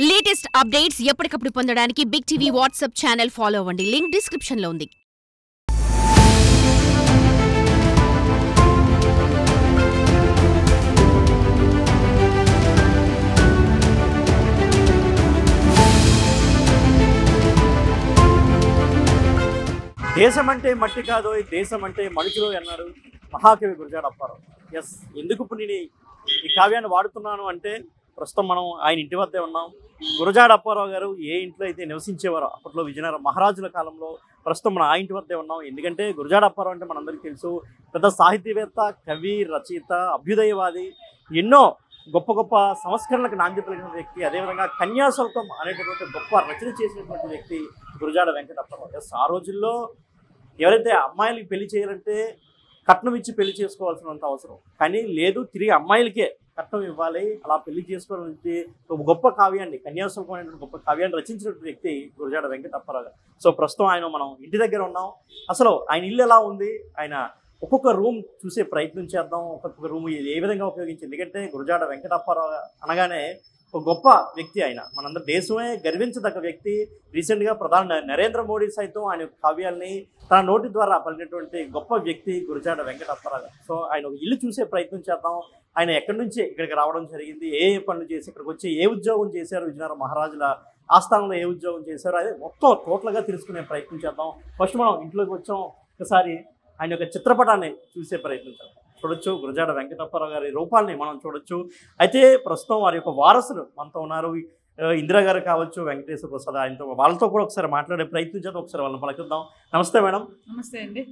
Latest updates ఎప్పటికప్పుడు పొందడానికి big TV WhatsApp channel follow అవ్వండి. లింక్ డిస్క్రిప్షన్ లో ఉంది. దేశం అంటే మట్టి కాదు, దేశం అంటే మనుషులు అన్నారు మహాకవి గురజాడ అప్పారావు. ఎస్, ఎందుకు ఇప్పుడు నేను ఈ కావ్యాన్ని వాడుతున్నాను అంటే ప్రస్తుతం మనం ఆయన ఇంటి వద్దే ఉన్నాం. గురజాడ అప్పారావు గారు ఏ ఇంట్లో అయితే నివసించేవారో అప్పట్లో విజయనగర మహారాజుల కాలంలో, ప్రస్తుతం మనం ఆ ఇంటి వద్దే ఉన్నాం. ఎందుకంటే గురజాడ అప్పారావు అంటే మనందరికీ తెలుసు, పెద్ద సాహితీవేత్త, కవి, రచయిత, అభ్యుదయవాది, ఎన్నో గొప్ప గొప్ప సంస్కరణలకు నాంది పలికిన వ్యక్తి. అదేవిధంగా కన్యాశుల్కం అనేటటువంటి గొప్ప రచన చేసినటువంటి వ్యక్తి గురజాడ వెంకట అప్పారావు. ఎస్, ఆ రోజుల్లో ఎవరైతే అమ్మాయిలకి పెళ్లి చేయాలంటే కట్నం ఇచ్చి పెళ్లి చేసుకోవాల్సినంత అవసరం, కానీ లేదు, తిరిగి అమ్మాయిలకే కట్నం ఇవ్వాలి, అలా పెళ్లి చేసుకోవాలని ఒక గొప్ప కావ్యాన్ని, కన్యాశుల్కం అనేటువంటి గొప్ప కావ్యాన్ని రచించినటువంటి వ్యక్తి గురజాడ వెంకట అప్పారావు గారు. సో ప్రస్తుతం ఆయన మనం ఇంటి దగ్గర ఉన్నాం. అసలు ఆయన ఇల్లు ఎలా ఉంది, ఆయన ఒక్కొక్క రూమ్ చూసే ప్రయత్నం చేద్దాం, ఒక్కొక్క రూమ్ ఏ విధంగా ఉపయోగించి. ఎందుకంటే గురజాడ వెంకట అప్పారావు అనగానే ఒక గొప్ప వ్యక్తి, ఆయన మనందరి దేశమే గర్వించదగ్గ వ్యక్తి. రీసెంట్గా ప్రధాని నరేంద్ర మోడీ సైతం ఆయన కావ్యాల్ని తన నోటి ద్వారా పలికినటువంటి గొప్ప వ్యక్తి గురజాడ వెంకట అప్పారావు. సో ఆయన ఒక ఇల్లు చూసే ప్రయత్నం చేద్దాం. ఆయన ఎక్కడి నుంచి ఇక్కడికి రావడం జరిగింది, ఏ పనులు చేసి ఇక్కడికి వచ్చి ఏ ఉద్యోగం చేశారు, విజయనగర మహారాజుల ఆస్థానంలో ఏ ఉద్యోగం చేశారు, అదే మొత్తం టోటల్గా తెలుసుకునే ప్రయత్నం చేద్దాం. ఫస్ట్ మనం ఇంట్లోకి వచ్చాం, ఒకసారి ఆయన యొక్క చిత్రపటాన్ని చూసే ప్రయత్నం చేద్దాం. చూడొచ్చు, గురజాడ వెంకట అప్పారావు గారి రూపాన్ని మనం చూడొచ్చు. అయితే ప్రస్తుతం వారి యొక్క వారసులు మనతో ఉన్నారు. ఇందిరా గారు కావచ్చు, వెంకటేశ్వర ప్రసాద్, ఆయనతో వాళ్ళతో కూడా ఒకసారి మాట్లాడే ప్రయత్నం చేద్దాం. ఒకసారి వాళ్ళని పలకిద్దాం. నమస్తే మేడం. నమస్తే అండి.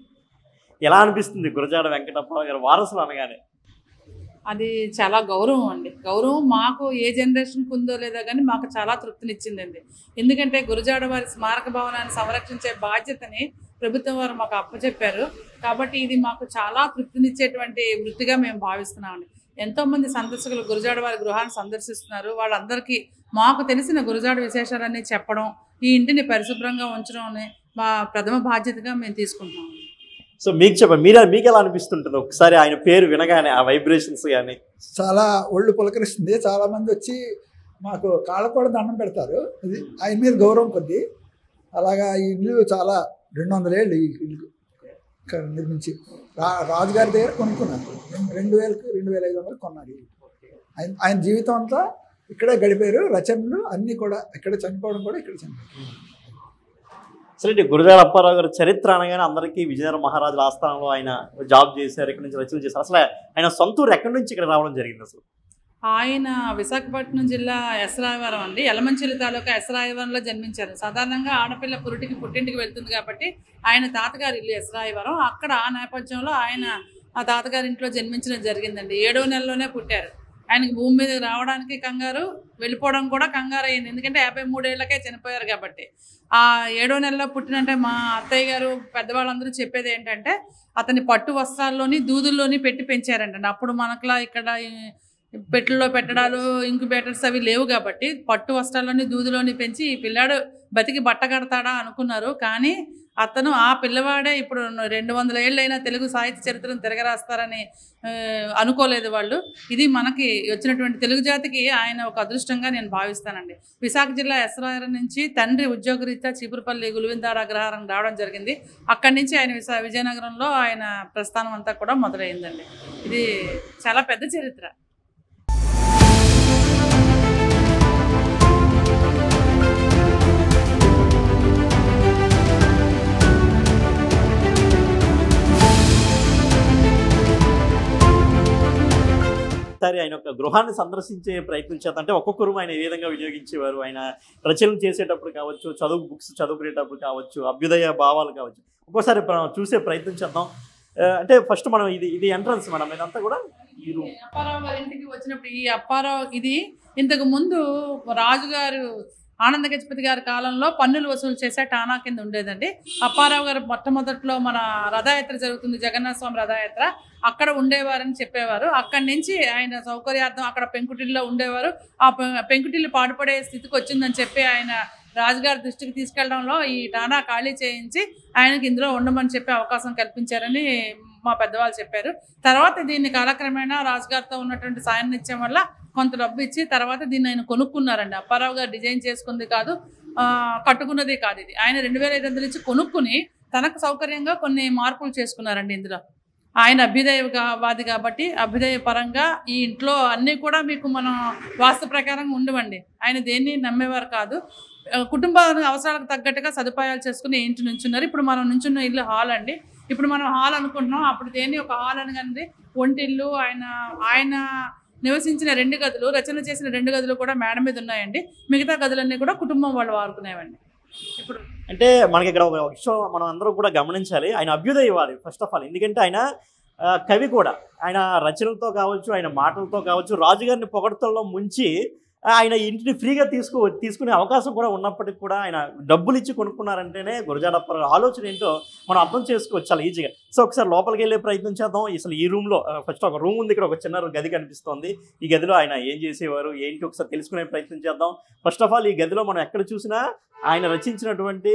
ఎలా అనిపిస్తుంది గురజాడ వెంకట అప్పారావు గారి వారసులు అనగానే? అది చాలా గౌరవం అండి. గౌరవం మాకు ఏ జనరేషన్కి ఉందో లేదో కానీ మాకు చాలా తృప్తినిచ్చిందండి. ఎందుకంటే గురజాడ వారి స్మారక భవనాన్ని సంరక్షించే బాధ్యతని ప్రభుత్వం వారు మాకు అప్పచెప్పారు. కాబట్టి ఇది మాకు చాలా తృప్తినిచ్చేటువంటి వృత్తిగా మేము భావిస్తున్నామండి. ఎంతోమంది సందర్శకులు గురజాడ వారి గృహాన్ని సందర్శిస్తున్నారు. వాళ్ళందరికీ మాకు తెలిసిన గురజాడ విశేషాలన్నీ చెప్పడం, ఈ ఇంటిని పరిశుభ్రంగా ఉంచడం మా ప్రథమ బాధ్యతగా మేము తీసుకుంటున్నాం. సో మీకు చెప్పండి, మీకు ఎలా అనిపిస్తుంటుంది ఒకసారి ఆయన పేరు వినగానే, ఆ వైబ్రేషన్స్ కానీ? చాలా ఒళ్ళు పులకరిస్తుంది. చాలామంది వచ్చి మాకు కాళ్ళ కూడా దండం పెడతారు. ఇది ఆయన మీద గౌరవం కొద్ది. అలాగా ఈ ఇల్లు చాలా 200 ఏళ్ళు ఈ ఇల్లు నిర్మించి రాజుగారి దగ్గర కొనుక్కున్నారు. 2000కి 2500 కొన్నారు. ఆయన జీవితం అంతా ఇక్కడే గడిపారు. రచనలు అన్నీ కూడా ఇక్కడ, చనిపోవడం కూడా ఇక్కడ చనిపోయారు. సరే, గురజాడ అప్పారావు గారి చరిత్ర అనగానే అందరికీ విజయనగర మహారాజుల ఆస్థానంలో ఆయన జాబ్ చేశారు, ఇక్కడ నుంచి రచనలు చేశారు. అసలు ఆయన సొంతూరు ఎక్కడి నుంచి ఇక్కడ రావడం జరిగింది అసలు? ఆయన విశాఖపట్నం జిల్లా ఎస్రాయవరం అండి, యలమంచిలి తాలూకా ఎస్రాయవరంలో జన్మించారు. సాధారణంగా ఆడపిల్ల పుట్టింటికి వెళ్తుంది కాబట్టి ఆయన తాతగారి ఇల్లు ఎస్రాయవరం. అక్కడ ఆ నేపథ్యంలో ఆయన ఆ తాతగారి ఇంట్లో జన్మించడం జరిగిందండి. 7వ నెలలోనే పుట్టారు. ఆయనకి భూమి మీద రావడానికి కంగారు, వెళ్ళిపోవడం కూడా కంగారు అయింది. ఎందుకంటే 53 ఏళ్లకే చనిపోయారు కాబట్టి. ఆ 7వ నెలలో పుట్టినంటే మా అత్తయ్య గారు పెద్దవాళ్ళందరూ చెప్పేది ఏంటంటే అతని పట్టు వస్త్రాల్లోని దూదుల్లోని పెట్టి పెంచారంటండి. అప్పుడు మనకులా ఇక్కడ పెట్టెల్లో పెట్టడాలు, ఇంక్యుబేటర్స్ అవి లేవు కాబట్టి పట్టు వస్త్రాల్లోని దూదులోని పెంచి ఈ పిల్లాడు బతికి బట్ట కడతాడా అనుకున్నారు. కానీ అతను ఆ పిల్లవాడే ఇప్పుడు 200 ఏళ్ళైనా తెలుగు సాహిత్య చరిత్రను తిరగరాస్తారని అనుకోలేదు వాళ్ళు. ఇది మనకి వచ్చినటువంటి తెలుగు జాతికి ఆయన ఒక అదృష్టంగా నేను భావిస్తానండి. విశాఖ జిల్లా ఎస్రాయవరం నుంచి తండ్రి ఉద్యోగరీత్యా చీపురుపల్లి గులివిందాడ అగ్రహారం రావడం జరిగింది. అక్కడి నుంచి ఆయన విజయనగరంలో ఆయన ప్రస్థానం అంతా కూడా మొదలైందండి. ఇది చాలా పెద్ద చరిత్ర. సరే, ఆయన ఒక గృహాన్ని సందర్శించే ప్రయత్నం చేద్దాం. అంటే ఒక్కొక్క రూమ్ ఆయన ఏ విధంగా వినియోగించేవారు, ఆయన రచనలు చేసేటప్పుడు కావచ్చు, బుక్స్ చదువుకునేటప్పుడు కావచ్చు, అభ్యుదయ భావాలు కావచ్చు, ఒక్కోసారి చూసే ప్రయత్నం చేద్దాం. అంటే ఫస్ట్ మనం ఇది ఎంట్రన్స్, మనం ఇదంతా కూడా ఈ రూమ్. అప్పారావు గారి ఇంటికి వచ్చినప్పుడు ఈ అప్పారావు ఇది ఇంతకు ముందు రాజుగారు ఆనంద గజపతి గారి కాలంలో పన్నులు వసూలు చేసే టానా కింద ఉండేదండి. అప్పారావు గారు మొట్టమొదట్లో మన రథయాత్ర జరుగుతుంది, జగన్నాథ స్వామి రథయాత్ర, అక్కడ ఉండేవారని చెప్పేవారు. అక్కడి నుంచి ఆయన సౌకర్యార్థం అక్కడ పెంకుటిల్లో ఉండేవారు. ఆ పెంకుటిల్లు పాడుపడే స్థితికి వచ్చిందని చెప్పి ఆయన రాజుగారి దృష్టికి తీసుకెళ్లడంలో ఈ టానా ఖాళీ చేయించి ఆయనకి ఇందులో ఉండమని చెప్పి అవకాశం కల్పించారని మా పెద్దవాళ్ళు చెప్పారు. తర్వాత దీన్ని కాలక్రమేణా రాజుగారితో ఉన్నటువంటి సాన్నిధ్యం వల్ల కొంత డబ్బు ఇచ్చి తర్వాత దీన్ని ఆయన కొనుక్కున్నారండి. అప్పారావు గారు డిజైన్ చేసుకుంది కాదు, కట్టుకున్నది కాదు. ఇది ఆయన 2500 ఇచ్చి కొనుక్కుని తనకు సౌకర్యంగా కొన్ని మార్పులు చేసుకున్నారండి. ఇందులో ఆయన అభ్యుదయవాది కాబట్టి అభ్యుదయ పరంగా ఈ ఇంట్లో అన్నీ కూడా మీకు మనం వాస్తు ప్రకారంగా ఉండవండి. ఆయన దేన్ని నమ్మేవారు కాదు. కుటుంబ అవసరాలకు తగ్గట్టుగా సదుపాయాలు చేసుకుని ఇంటి నుంచున్నారు. ఇప్పుడు మనం నుంచున్న ఇల్లు హాల్ అండి. ఇప్పుడు మనం హాల్ అనుకుంటున్నాం, అప్పుడు దేన్ని ఒక హాల్ అనగానే ఒంటిల్లు ఆయన నివసించిన 2 గదులు, రచన చేసిన 2 గదులు కూడా మేడ మీద ఉన్నాయండి. మిగతా గదులన్నీ కూడా కుటుంబం వాళ్ళు వాడుకునేవండి. ఇప్పుడు అంటే మనకి ఇక్కడ ఒక విషయం మనం అందరూ కూడా గమనించాలి. ఆయన అభ్యుదయవాది ఫస్ట్ ఆఫ్ ఆల్. ఎందుకంటే ఆయన కవి కూడా. ఆయన రచనలతో కావచ్చు, ఆయన మాటలతో కావచ్చు, రాజుగారిని పొగడతల్లో ముంచి ఆయన ఇంటిని ఫ్రీగా తీసుకునే అవకాశం కూడా ఉన్నప్పటికీ కూడా ఆయన డబ్బులు ఇచ్చి కొనుక్కున్నారంటేనే గురజాడ అప్పారావు ఆలోచన ఏంటో మనం అర్థం చేసుకోవచ్చు చాలా ఈజీగా. సో ఒకసారి లోపలికి వెళ్ళే ప్రయత్నం చేద్దాం. అసలు ఈ రూమ్లో ఫస్ట్ ఒక రూమ్ ఉంది, ఇక్కడ ఒక చిన్న గది కనిపిస్తోంది. ఈ గదిలో ఆయన ఏం చేసేవారు ఏంటి ఒకసారి తెలుసుకునే ప్రయత్నం చేద్దాం. ఫస్ట్ ఆఫ్ ఆల్ ఈ గదిలో మనం ఎక్కడ చూసినా ఆయన రచించినటువంటి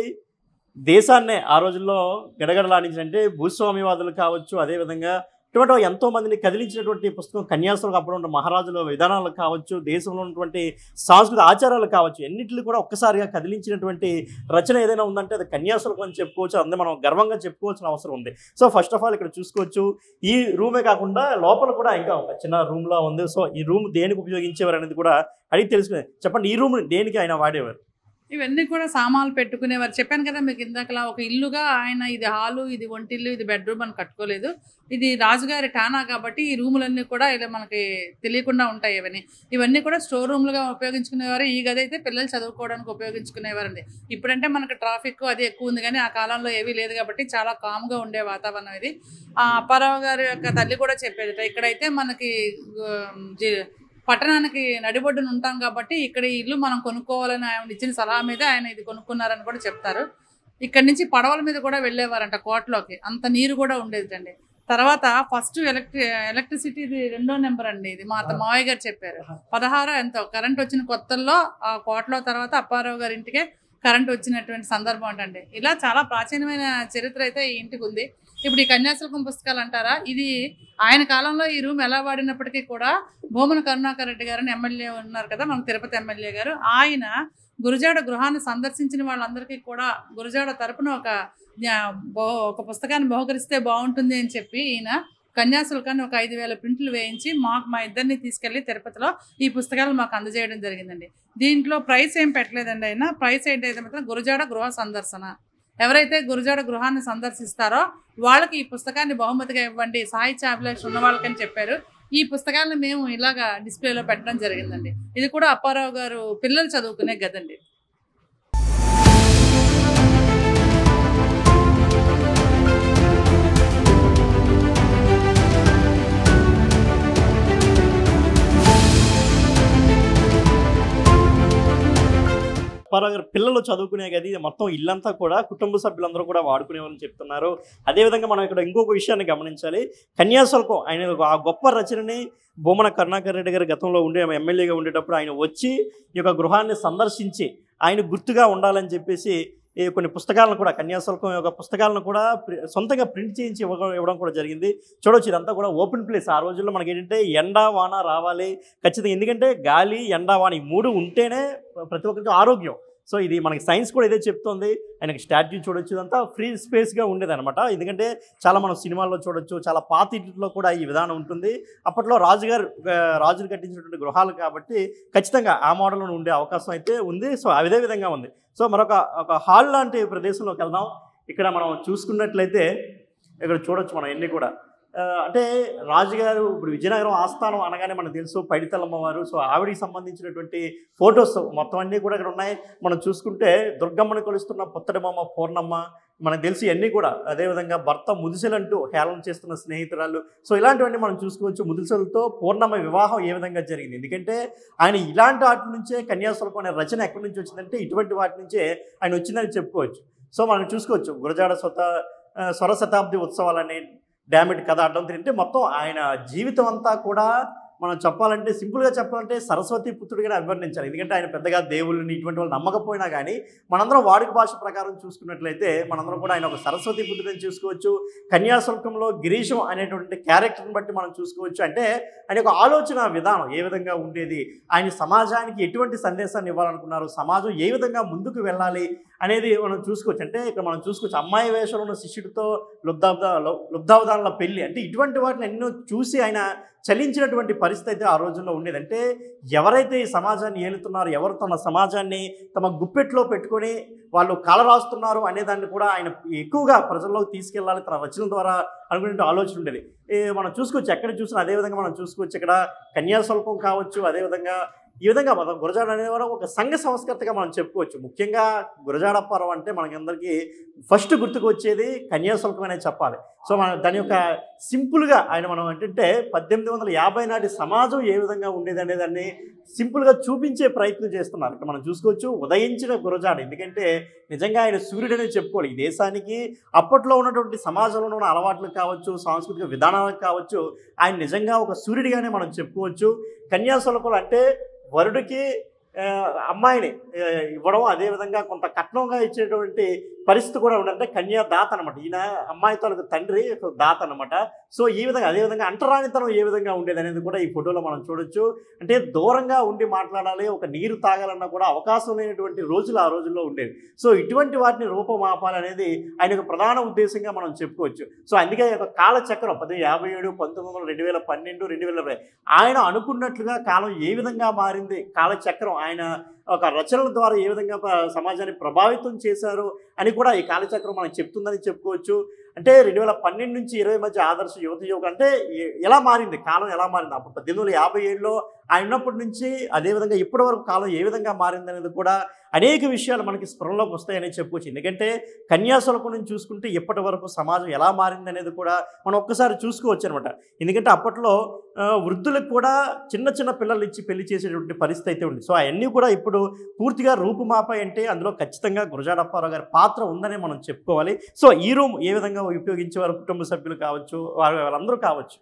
దేశాన్నే ఆ రోజుల్లో గడగడలాడించినంటే భూస్వామ్యవాదులు కావచ్చు, అదేవిధంగా ఇటువంటి ఎంతోమందిని కదిలించినటువంటి పుస్తకం కన్యాశుల్కం. అప్పుడు ఉన్న మహారాజుల విధానాలు కావచ్చు, దేశంలో ఉన్నటువంటి సాంస్కృతిక ఆచారాలు కావచ్చు, ఎన్నిటిని కూడా ఒక్కసారిగా కదిలించినటువంటి రచన ఏదైనా ఉందంటే అది కన్యాశుల్కం అని చెప్పుకోవచ్చు. అందుకే మనం గర్వంగా చెప్పుకోవాల్సిన అవసరం ఉంది. సో ఫస్ట్ ఆఫ్ ఆల్ ఇక్కడ చూసుకోవచ్చు, ఈ రూమే కాకుండా లోపల కూడా ఇంకా ఒక చిన్న రూమ్లా ఉంది. సో ఈ రూమ్ దేనికి ఉపయోగించేవారు అనేది కూడా అడిగి తెలుసుకునేది. చెప్పండి, ఈ రూమ్ దేనికి ఆయన వాడేవారు? ఇవన్నీ కూడా సామాన్లు పెట్టుకునేవారు. చెప్పాను కదా మీకు ఇందాకలా, ఒక ఇల్లుగా ఆయన ఇది హాలు, ఇది ఒంటిల్లు, ఇది బెడ్రూమ్ అని కట్టుకోలేదు. ఇది రాజుగారి ఠానా కాబట్టి ఈ రూములన్నీ కూడా ఇలా మనకి తెలియకుండా ఉంటాయి. ఇవన్నీ కూడా స్టోర్ రూమ్లుగా ఉపయోగించుకునేవారు. ఈ గది అయితే పిల్లలు చదువుకోవడానికి ఉపయోగించుకునేవారండి. ఇప్పుడంటే మనకు ట్రాఫిక్ అది ఎక్కువ ఉంది, కానీ ఆ కాలంలో ఏవీ లేదు కాబట్టి చాలా కామ్గా ఉండే వాతావరణం ఇది. అప్పారావు గారి యొక్క తల్లి కూడా చెప్పేది, ఇక్కడైతే మనకి పట్టణానికి నడిబొడ్డున ఉంటాం కాబట్టి ఇక్కడ ఈ ఇల్లు మనం కొనుక్కోవాలని ఆయన ఇచ్చిన సలహా మీద ఆయన ఇది కొనుక్కున్నారని కూడా చెప్తారు. ఇక్కడి నుంచి పడవల మీద కూడా వెళ్ళేవారంట కోటలోకి, అంత నీరు కూడా ఉండేదండి. తర్వాత ఫస్ట్ ఎలక్ట్రిసిటీ ఇది 2వ నెంబర్ అండి. ఇది మా మావయ్య గారు చెప్పారు. 16 ఎంతో కరెంట్ వచ్చిన కొత్తల్లో ఆ కోటలో తర్వాత అప్పారావు గారి ఇంటికే కరెంట్ వచ్చినటువంటి సందర్భం అంటండి. ఇలా చాలా ప్రాచీనమైన చరిత్ర అయితే ఈ ఇంటికి ఉంది. ఇప్పుడు ఈ కన్యాశుల్కం పుస్తకాలు అంటారా, ఇది ఆయన కాలంలో ఈ రూమ్ ఎలా వాడినప్పటికీ కూడా భూమన కరుణాకర్ రెడ్డి గారని ఎమ్మెల్యే ఉన్నారు కదా, మన తిరుపతి ఎమ్మెల్యే గారు, ఆయన గురజాడ గృహాన్ని సందర్శించిన వాళ్ళందరికీ కూడా గురజాడ తరపున ఒక పుస్తకాన్ని బహుకరిస్తే బాగుంటుంది అని చెప్పి ఈయన కన్యాశుల్కాన్ని ఒక 5000 ప్రింట్లు వేయించి మా ఇద్దరిని తీసుకెళ్లి తిరుపతిలో ఈ పుస్తకాలు మాకు అందజేయడం జరిగిందండి. దీంట్లో ప్రైస్ ఏం పెట్టలేదండి. ఆయన ప్రైస్ ఏంటైతే మాత్రం గురజాడ గృహ సందర్శన, ఎవరైతే గురజాడ గృహాన్ని సందర్శిస్తారో వాళ్ళకి ఈ పుస్తకాన్ని బహుమతిగా ఇవ్వండి, సాహిత్య అభిలాష ఉన్న వాళ్ళకని చెప్పారు. ఈ పుస్తకాలను మేము ఇలాగా డిస్ప్లేలో పెట్టడం జరిగిందండి. ఇది కూడా అప్పారావు గారు పిల్లలు చదువుకునే గదండి. అప్పారావు గారు పిల్లలు చదువుకునే గది మొత్తం ఇల్లంతా కూడా కుటుంబ సభ్యులందరూ కూడా వాడుకునేవారని చెప్తున్నారు. అదేవిధంగా మనం ఇక్కడ ఇంకొక విషయాన్ని గమనించాలి. కన్యాశుల్కం ఆయన ఆ గొప్ప రచనని భూమన కరుణాకర్ రెడ్డి గారు గతంలో ఎమ్మెల్యేగా ఉండేటప్పుడు ఆయన వచ్చి ఈ యొక్క గృహాన్ని సందర్శించి ఆయన గుర్తుగా ఉండాలని చెప్పేసి కొన్ని పుస్తకాలను కూడా కన్యాశుల్కం యొక్క పుస్తకాలను కూడా సొంతంగా ప్రింట్ చేయించి ఇవ్వడం కూడా జరిగింది. చూడవచ్చు, ఇదంతా కూడా ఓపెన్ ప్లేస్. ఆ రోజుల్లో మనకి ఏంటంటే ఎండ వాన రావాలి ఖచ్చితంగా, ఎందుకంటే గాలి ఎండ వాన ఈ 3 ఉంటేనే ప్రతి ఒక్కరికి ఆరోగ్యం. సో ఇది మనకి సైన్స్ కూడా ఇదే చెప్తుంది. ఆయనకి స్టాట్యూ చూడొచ్చు, ఇదంతా ఫ్రీ స్పేస్గా ఉండేదన్నమాట. ఎందుకంటే చాలా మనం సినిమాల్లో చూడొచ్చు, చాలా పాత ఇంట్లో కూడా ఈ విధానం ఉంటుంది. అప్పట్లో రాజులు కట్టించినటువంటి గృహాలు కాబట్టి ఖచ్చితంగా ఆ మోడల్లో ఉండే అవకాశం అయితే ఉంది. సో అదే విధంగా ఉంది. సో ఒక హాల్ లాంటి ప్రదేశంలోకి వెళ్దాం. ఇక్కడ మనం చూసుకున్నట్లయితే ఇక్కడ చూడొచ్చు మనం ఎన్ని కూడా అంటే రాజుగారు ఇప్పుడు విజయనగరం ఆస్థానం అనగానే మనకు తెలుసు పైడితల్లమ్మ వారు. సో ఆవిడికి సంబంధించినటువంటి ఫొటోస్ మొత్తం అన్నీ కూడా ఇక్కడ ఉన్నాయి. మనం చూసుకుంటే దుర్గమ్మని కొలుస్తున్న పుత్తడిబొమ్మ పూర్ణమ్మ మనకు తెలిసి అన్నీ కూడా, అదేవిధంగా భర్త ముదిసెలంటూ హేళన చేస్తున్న స్నేహితురాలు. సో ఇలాంటివన్నీ మనం చూసుకోవచ్చు. ముదిసెలతో పూర్ణమ్మ వివాహం ఏ విధంగా జరిగింది, ఎందుకంటే ఆయన ఇలాంటి వాటి నుంచే కన్యాశుల్కం అనే రచన ఎక్కడి నుంచి వచ్చిందంటే ఇటువంటి వాటి నుంచే ఆయన వచ్చిందని చెప్పుకోవచ్చు. సో మనం చూసుకోవచ్చు గురజాడ స్వర శతాబ్ది ఉత్సవాలని డామిట్ కథ అడ్డం తింటే మొత్తం ఆయన జీవితం అంతా కూడా మనం చెప్పాలంటే సింపుల్గా చెప్పాలంటే సరస్వతి పుత్రుడిగానే అభివర్ణించాలి. ఎందుకంటే ఆయన పెద్దగా దేవుళ్ళని ఇటువంటి వాళ్ళు నమ్మకపోయినా కానీ మనందరం వాడుక భాష ప్రకారం చూసుకున్నట్లయితే మనందరం కూడా ఆయన ఒక సరస్వతి పుత్రుడిని చూసుకోవచ్చు. కన్యాశుల్కంలో గిరీశం అనేటువంటి క్యారెక్టర్ని బట్టి మనం చూసుకోవచ్చు. అంటే ఆయన యొక్క ఆలోచన విధానం ఏ విధంగా ఉండేది, ఆయన సమాజానికి ఎటువంటి సందేశాన్ని ఇవ్వాలనుకున్నారు, సమాజం ఏ విధంగా ముందుకు వెళ్ళాలి అనేది మనం చూసుకోవచ్చు. అంటే ఇక్కడ మనం చూసుకోవచ్చు అమ్మాయి వేషంలో ఉన్న శిష్యుడితో లుబ్ధావధానుల పెళ్లి, అంటే ఇటువంటి వాటిని ఎన్నో చూసి ఆయన చలించినటువంటి పరిస్థితి అయితే ఆ రోజుల్లో ఉండేది. అంటే ఎవరైతే ఈ సమాజాన్ని ఏలుతున్నారో, ఎవరు తమ సమాజాన్ని తమ గుప్పెట్లో పెట్టుకొని వాళ్ళు కలరాస్తున్నారు అనేదాన్ని కూడా ఆయన ఎక్కువగా ప్రజల్లోకి తీసుకెళ్ళాలి తన రచనల ద్వారా అనుకునే ఆలోచన ఉండేది. మనం చూసుకోవచ్చు ఎక్కడ చూసినా అదేవిధంగా మనం చూసుకోవచ్చు. ఇక్కడ కన్యాశుల్కం కావచ్చు, అదేవిధంగా ఈ విధంగా మనం గురజాడ అనేవారు ఒక సంఘ సంస్కర్తగా మనం చెప్పుకోవచ్చు. ముఖ్యంగా గురజాడ అప్పారావు అంటే మనకందరికీ ఫస్ట్ గుర్తుకు వచ్చేది కన్యాశుల్కం అనే చెప్పాలి. సో మన దాని యొక్క సింపుల్గా ఆయన మనం ఏంటంటే 1850 నాటి సమాజం ఏ విధంగా ఉండేది అనే దాన్ని సింపుల్గా చూపించే ప్రయత్నం చేస్తున్నారు. ఇక్కడ మనం చూసుకోవచ్చు ఉదయించిన గురజాడ, ఎందుకంటే నిజంగా ఆయన సూర్యుడనే చెప్పుకోవాలి. ఈ దేశానికి అప్పట్లో ఉన్నటువంటి సమాజంలో ఉన్న అలవాట్లకు కావచ్చు, సాంస్కృతిక విధానాలకు కావచ్చు, ఆయన నిజంగా ఒక సూర్యుడిగానే మనం చెప్పుకోవచ్చు. కన్యాశుల్కం అంటే వరుడికి అమ్మాయిని ఇవ్వడం, అదేవిధంగా కొంత కట్నంగా ఇచ్చేటువంటి పరిస్థితి కూడా ఉండంటే కన్యాదాత అనమాట. ఈయన అమ్మాయి తాలూకు తండ్రి దాత అనమాట. సో ఈ విధంగా అదేవిధంగా అంటరానితనం ఏ విధంగా ఉండేది అనేది కూడా ఈ ఫోటోలో మనం చూడొచ్చు. అంటే దూరంగా ఉండి మాట్లాడాలి, ఒక నీరు తాగాలన్నా కూడా అవకాశం లేనటువంటి రోజులు ఆ రోజుల్లో ఉండేవి. సో ఇటువంటి వాటిని రూపమాపాలనేది ఆయన యొక్క ప్రధాన ఉద్దేశంగా మనం చెప్పుకోవచ్చు. సో అందుకే ఒక కాలచక్రం 1857, 1900, 2012, 2020 ఆయన అనుకున్నట్లుగా కాలం ఏ విధంగా మారింది, కాలచక్రం ఆయన ఒక రచనల ద్వారా ఏ విధంగా సమాజాన్ని ప్రభావితం చేశారు అని కూడా ఈ కాలచక్రం మనకు చెప్తుందని చెప్పుకోవచ్చు. అంటే 2012 నుంచి 20 మధ్య ఆదర్శ యువక అంటే ఎలా మారింది, కాలం ఎలా మారింది, అప్పుడు 1857లో ఆయన ఉన్నప్పటి నుంచి అదేవిధంగా ఇప్పటి వరకు కాలం ఏ విధంగా మారింది అనేది కూడా అనేక విషయాలు మనకి స్పృహలోకి వస్తాయని చెప్పుకోవచ్చు. ఎందుకంటే కన్యాశుల్కం నుంచి చూసుకుంటే ఇప్పటి వరకు సమాజం ఎలా మారింది అనేది కూడా మనం ఒక్కసారి చూసుకోవచ్చు అనమాట. ఎందుకంటే అప్పట్లో వృద్ధులకు కూడా చిన్న చిన్న పిల్లలు ఇచ్చి పెళ్లి చేసేటువంటి పరిస్థితి అయితే ఉంది. సో అవన్నీ కూడా ఇప్పుడు పూర్తిగా రూపుమాపాయి. అంటే అందులో ఖచ్చితంగా గురజాడ అప్పారావు గారి పాత్ర ఉందని మనం చెప్పుకోవాలి. సో ఈ రూమ్ ఏ విధంగా ఉపయోగించేవారు, కుటుంబ సభ్యులు కావచ్చు, వాళ్ళందరూ కావచ్చు.